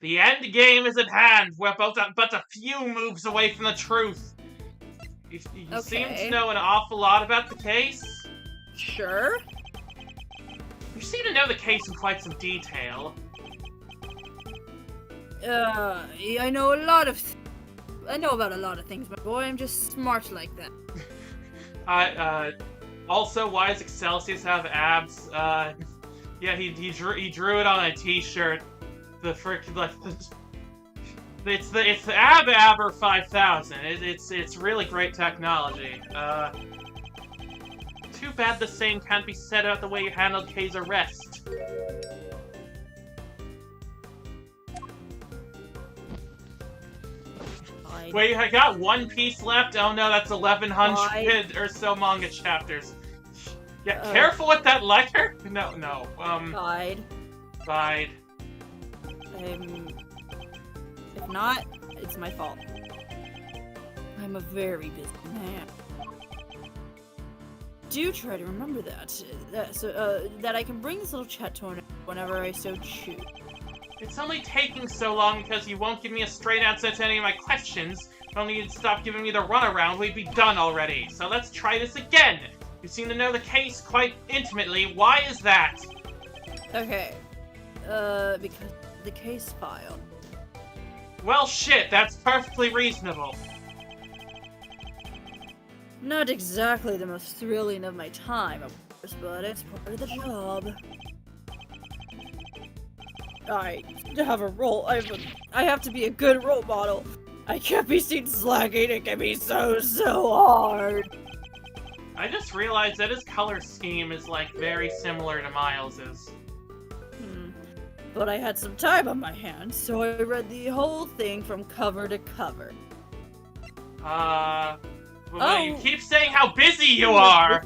The end game is at hand. We're but a few moves away from the truth. You seem to know an awful lot about the case. Sure. You seem to know the case in quite some detail. I know about a lot of things, my boy. I'm just smart like that. Also, why does Excelsius have abs? Yeah, he drew it on a t-shirt. It's the Aber 5000. It's really great technology. Too bad the same can't be said about the way you handled Kay's arrest. Wait, I got one piece left? Oh no, that's 1100 or so manga chapters. Yeah, careful with that letter! No. Bide. If not, it's my fault. I'm a very busy man. Do try to remember that I can bring this little chat to an end whenever I so choose. It's only taking so long because you won't give me a straight answer to any of my questions. If only you'd stop giving me the runaround, we'd be done already. So let's try this again. You seem to know the case quite intimately. Why is that? Okay. Because the case file. Well, shit, that's perfectly reasonable. Not exactly the most thrilling of my time, of course, but it's part of the job. I have a role. I have to be a good role model. I can't be seen slacking. It can be so hard. I just realized that his color scheme is, like, very similar to Miles's. But I had some time on my hands, so I read the whole thing from cover to cover. You keep saying how busy you are!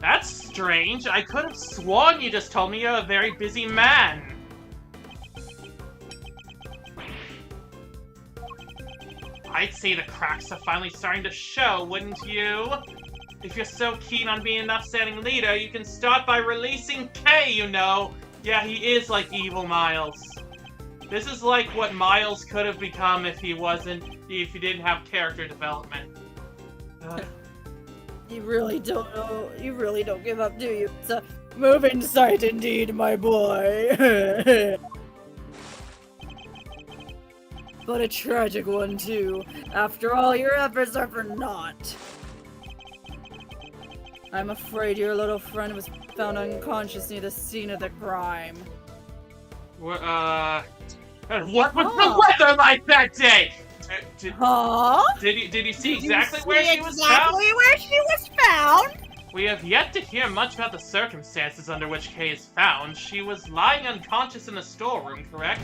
That's strange. I could have sworn you just told me you're a very busy man. I'd say the cracks are finally starting to show, wouldn't you? If you're so keen on being an upstanding leader, you can start by releasing Kay, you know. Yeah, he is like evil Miles. This is like what Miles could have become if he didn't have character development. You really don't know. You really don't give up, do you? It's a moving sight indeed, my boy. But a tragic one, too. After all, your efforts are for naught. I'm afraid your little friend was found unconscious near the scene of the crime. What was the weather like that day? Did you see exactly where she was found? Exactly where she was found? We have yet to hear much about the circumstances under which Kay is found. She was lying unconscious in the storeroom, correct?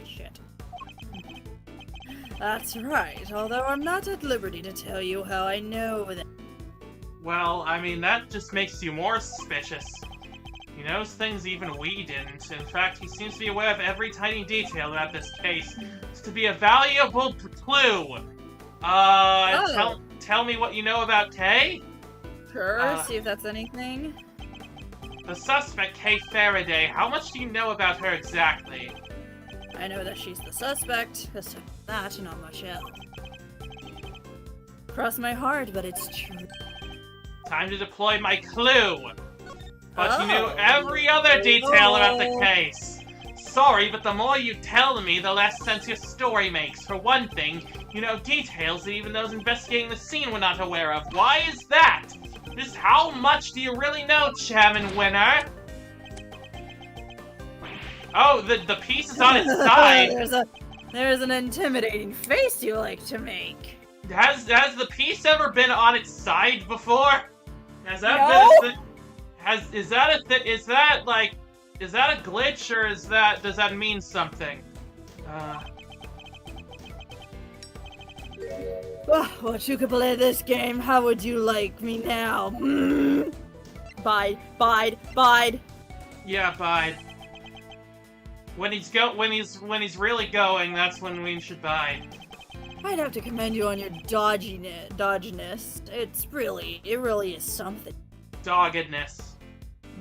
Shit. That's right, although I'm not at liberty to tell you how I know that. Well, I mean, that just makes you more suspicious. He knows things even we didn't. In fact, he seems to be aware of every tiny detail about this case. It's to be a valuable clue. Tell me what you know about Kay? Sure, see if that's anything. The suspect, Kay Faraday, how much do you know about her exactly? I know that she's the suspect. Aside from that, not much else. Cross my heart, but it's true. Time to deploy my clue! But you knew every other detail about the case. Sorry, but the more you tell me, the less sense your story makes. For one thing, you know details that even those investigating the scene were not aware of. Why is that? Just how much do you really know, Chairman Winner? Oh, the piece is on its side. There's an intimidating face you like to make. Has the piece ever been on its side before? Has that No. been is that a glitch, or does that mean something? What, you could play this game? How would you like me now? Bide. Yeah, bide. When he's really going, that's when we should bide. I'd have to commend you on your dodginess. It really is something. Doggedness.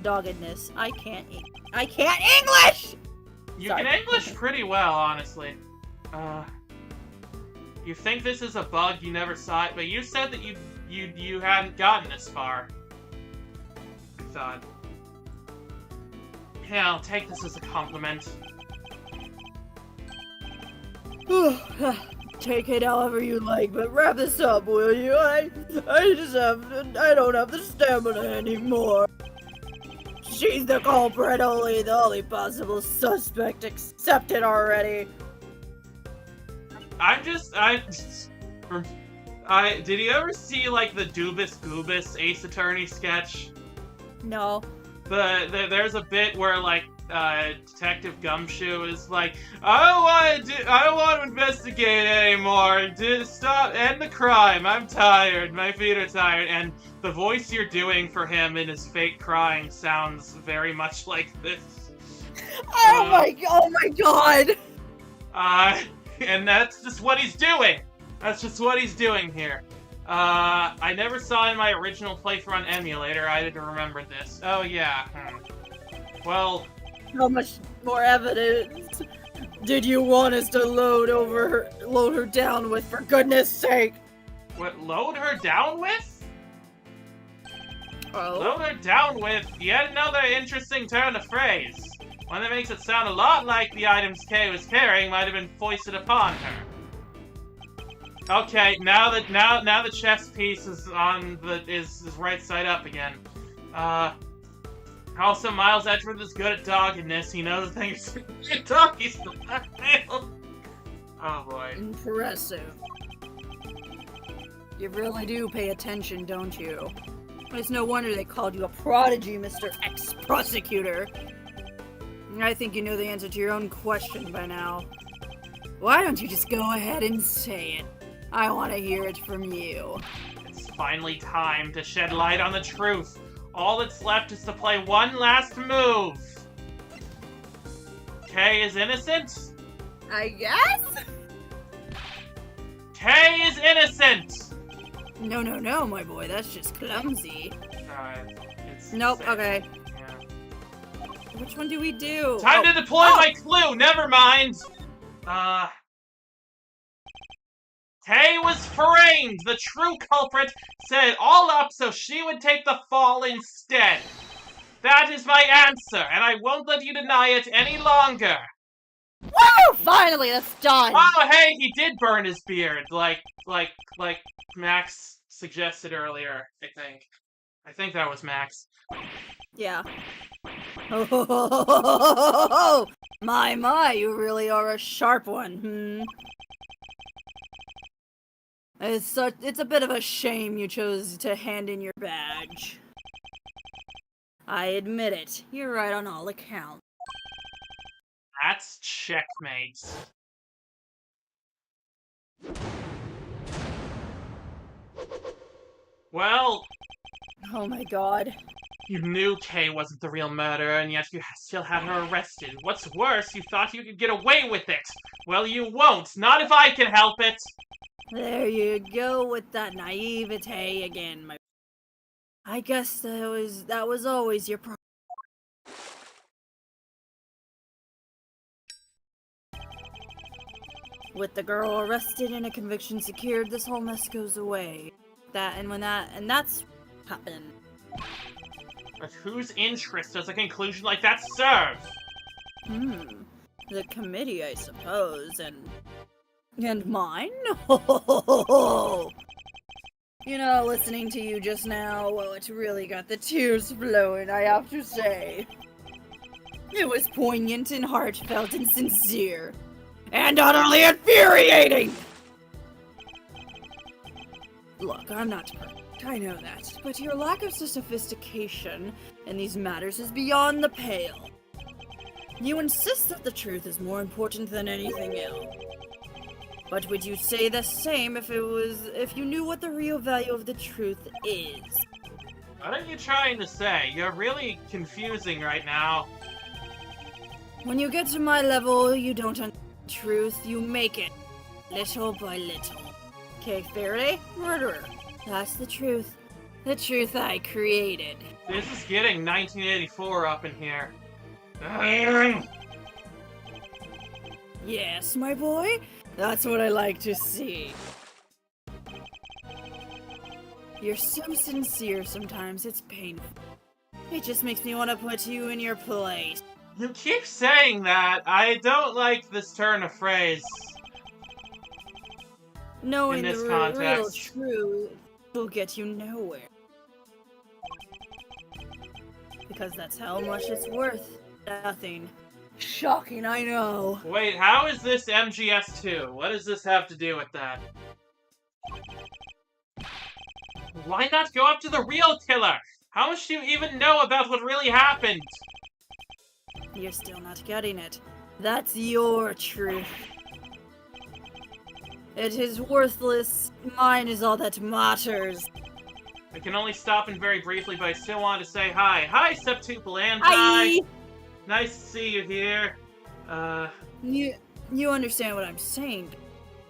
Doggedness. I can't English! You Sorry. can English pretty well, honestly. You think this is a bug, you never saw it, but you said that you hadn't gotten this far. I thought. Yeah, I'll take this as a compliment. Take it however you like, but wrap this up, will you? I don't have the stamina anymore. She's the culprit, only the only possible suspect. Accept it already. Did you ever see, like, the Dubis Goobus Ace Attorney sketch? No. There's a bit where, like, Detective Gumshoe is like, I don't want to investigate anymore. Stop, end the crime. I'm tired. My feet are tired. And the voice you're doing for him in his fake crying sounds very much like this. Oh my god! And that's just what he's doing. That's just what he's doing here. I never saw in my original playthrough on emulator. I didn't remember this. Oh yeah. Well, How much more evidence did you want us to load her down with, for goodness sake? what, load her down with? Oh. Load her down with yet another interesting turn of phrase. One that makes it sound a lot like the items Kay was carrying might have been foisted upon her. Okay, now the chess piece is on is right side up again. Also, Miles Edgeworth is good at doggedness. He knows things. He's oh boy. Impressive. You really do pay attention, don't you? It's no wonder they called you a prodigy, Mr. Ex-Prosecutor. I think you know the answer to your own question by now. Why don't you just go ahead and say it? I want to hear it from you. It's finally time to shed light on the truth. All that's left is to play one last move. Kay is innocent? I guess? Kay is innocent! No, my boy. That's just clumsy. It's Nope, sick. okay. Yeah. Which one do we do? Time to deploy my clue! Never mind! Kay was framed! The true culprit set it all up so she would take the fall instead. That is my answer, and I won't let you deny it any longer. Woo! Finally, that's done! Oh, hey, he did burn his beard, like Max suggested earlier, I think. I think that was Max. Yeah. Oh, my, you really are a sharp one, It's a bit of a shame you chose to hand in your badge. I admit it, you're right on all accounts. That's checkmate. Well, Oh my god. you knew Kay wasn't the real murderer, and yet you still had her arrested. What's worse, you thought you could get away with it. Well, you won't. Not if I can help it. There you go with that naivete again, my. I guess that was always your problem. With the girl arrested and a conviction secured, this whole mess goes away. That's happened. But whose interest does a conclusion like that serve? The committee, I suppose, and mine? You know, listening to you just now, well, it really got the tears flowing, I have to say. It was poignant and heartfelt and sincere. and utterly infuriating! Look, I'm not perfect, I know that, but your lack of sophistication in these matters is beyond the pale. You insist that the truth is more important than anything else. But would you say the same if you knew what the real value of the truth is? What are you trying to say? You're really confusing right now. When you get to my level, you don't understand the truth, you make it. Little by little. Okay, Faraday? Murderer. That's the truth. The truth I created. This is getting 1984 up in here. Yes, my boy? That's what I like to see. You're so sincere sometimes, it's painful. It just makes me want to put you in your place. You keep saying that. I don't like this turn of phrase. Knowing In this the real context. truth will get you nowhere. Because that's how much it's worth. Nothing. Shocking, I know. Wait, how is this MGS2? What does this have to do with that? Why not go up to the real killer? How much do you even know about what really happened? You're still not getting it. That's your truth. It is worthless. Mine is all that matters. I can only stop in very briefly, but I still want to say hi. Hi, Septuple Anti! Hi! Nice to see you here. You understand what I'm saying,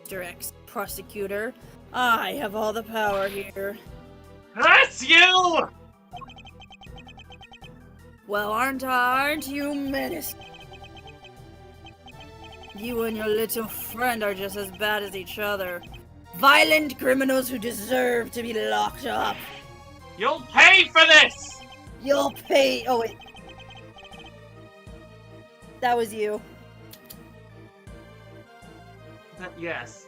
Mr. X Prosecutor. I have all the power here. That's you! Well, aren't you menace? You and your little friend are just as bad as each other. Violent criminals who deserve to be locked up. You'll pay for this! You'll pay. Oh, wait. That was you. Yes.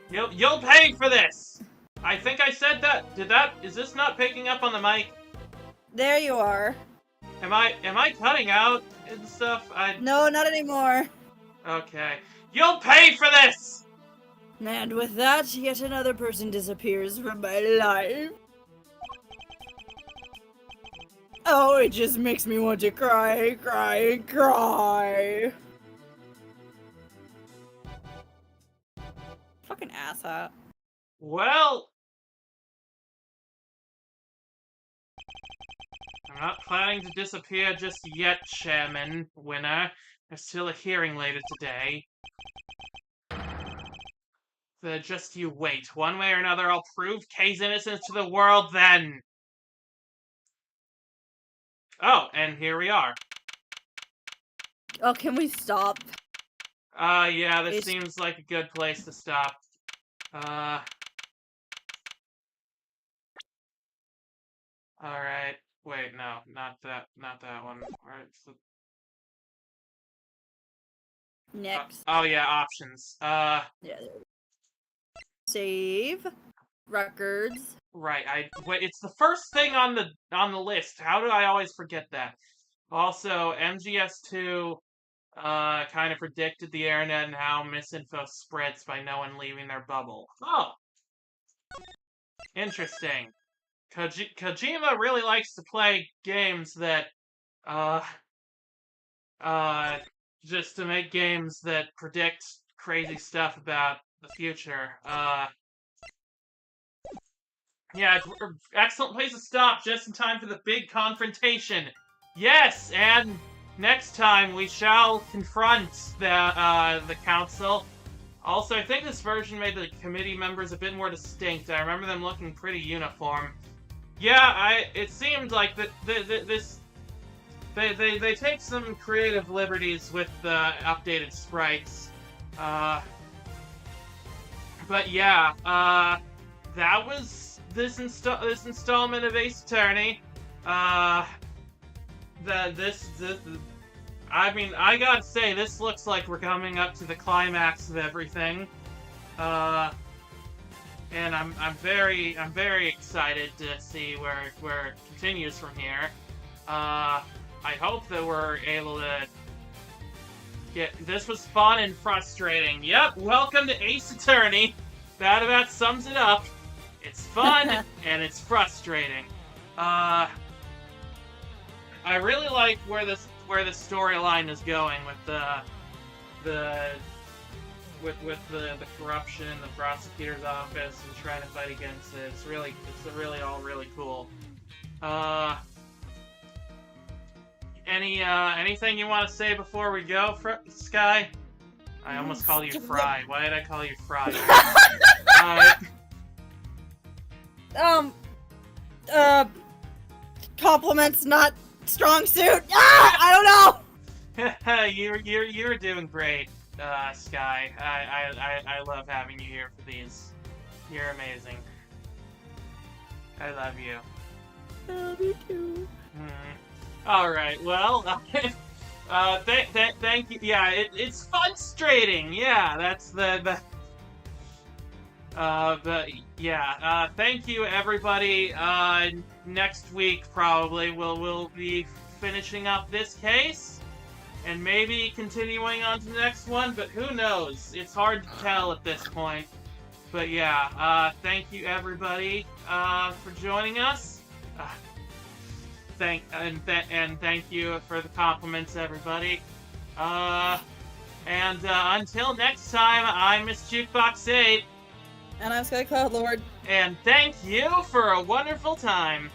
You'll pay for this! I think I said that. Is this not picking up on the mic? There you are. Am I cutting out and stuff? No, not anymore. Okay. You'll pay for this! And with that, yet another person disappears from my life. Oh, it just makes me want to cry, cry, cry. Fucking asshat. Well... I'm not planning to disappear just yet, Chairman, Winner. There's still a hearing later today. Just you wait. One way or another, I'll prove Kay's innocence to the world then! Oh, and here we are. Oh, can we stop? Yeah, this seems like a good place to stop. Alright. Wait, no, not that one. Alright, so... Next. Oh yeah, options. Yeah. Save. Records. Right, wait, it's the first thing on the list. How do I always forget that? Also, MGS2 kind of predicted the internet and how misinfo spreads by no one leaving their bubble. Oh! Interesting. Kojima really likes to play games that, just to make games that predict crazy stuff about the future. Yeah, excellent place to stop, just in time for the big confrontation. Yes, and next time we shall confront the council. Also, I think this version made the committee members a bit more distinct. I remember them looking pretty uniform. Yeah, it seemed like they take some creative liberties with the updated sprites. But yeah, that was this installment of Ace Attorney. I mean, I gotta say, this looks like we're coming up to the climax of everything. And I'm very excited to see where it continues from here. I hope that we're able to Yeah, this was fun and frustrating. Yep, welcome to Ace Attorney. That about sums it up. It's fun and it's frustrating. I really like where the storyline is going with the corruption in the prosecutor's office and trying to fight against it. It's really all really cool. Anything you want to say before we go, Sky? I almost called you Fry. Why did I call you Fry? Compliments, not strong suit. I don't know. You're doing great, Sky. I love having you here for these. You're amazing. I love you. Love you too. All right. Well, thank you. Yeah, it's frustrating. Yeah, that's thank you, everybody. Next week, probably, we'll be finishing up this case, and maybe continuing on to the next one, but who knows? It's hard to tell at this point. But yeah, thank you, everybody, for joining us. Thank you for the compliments, everybody. Until next time, I'm Miss Jukebox 8. And I'm Sky Cloud Lord. And thank you for a wonderful time.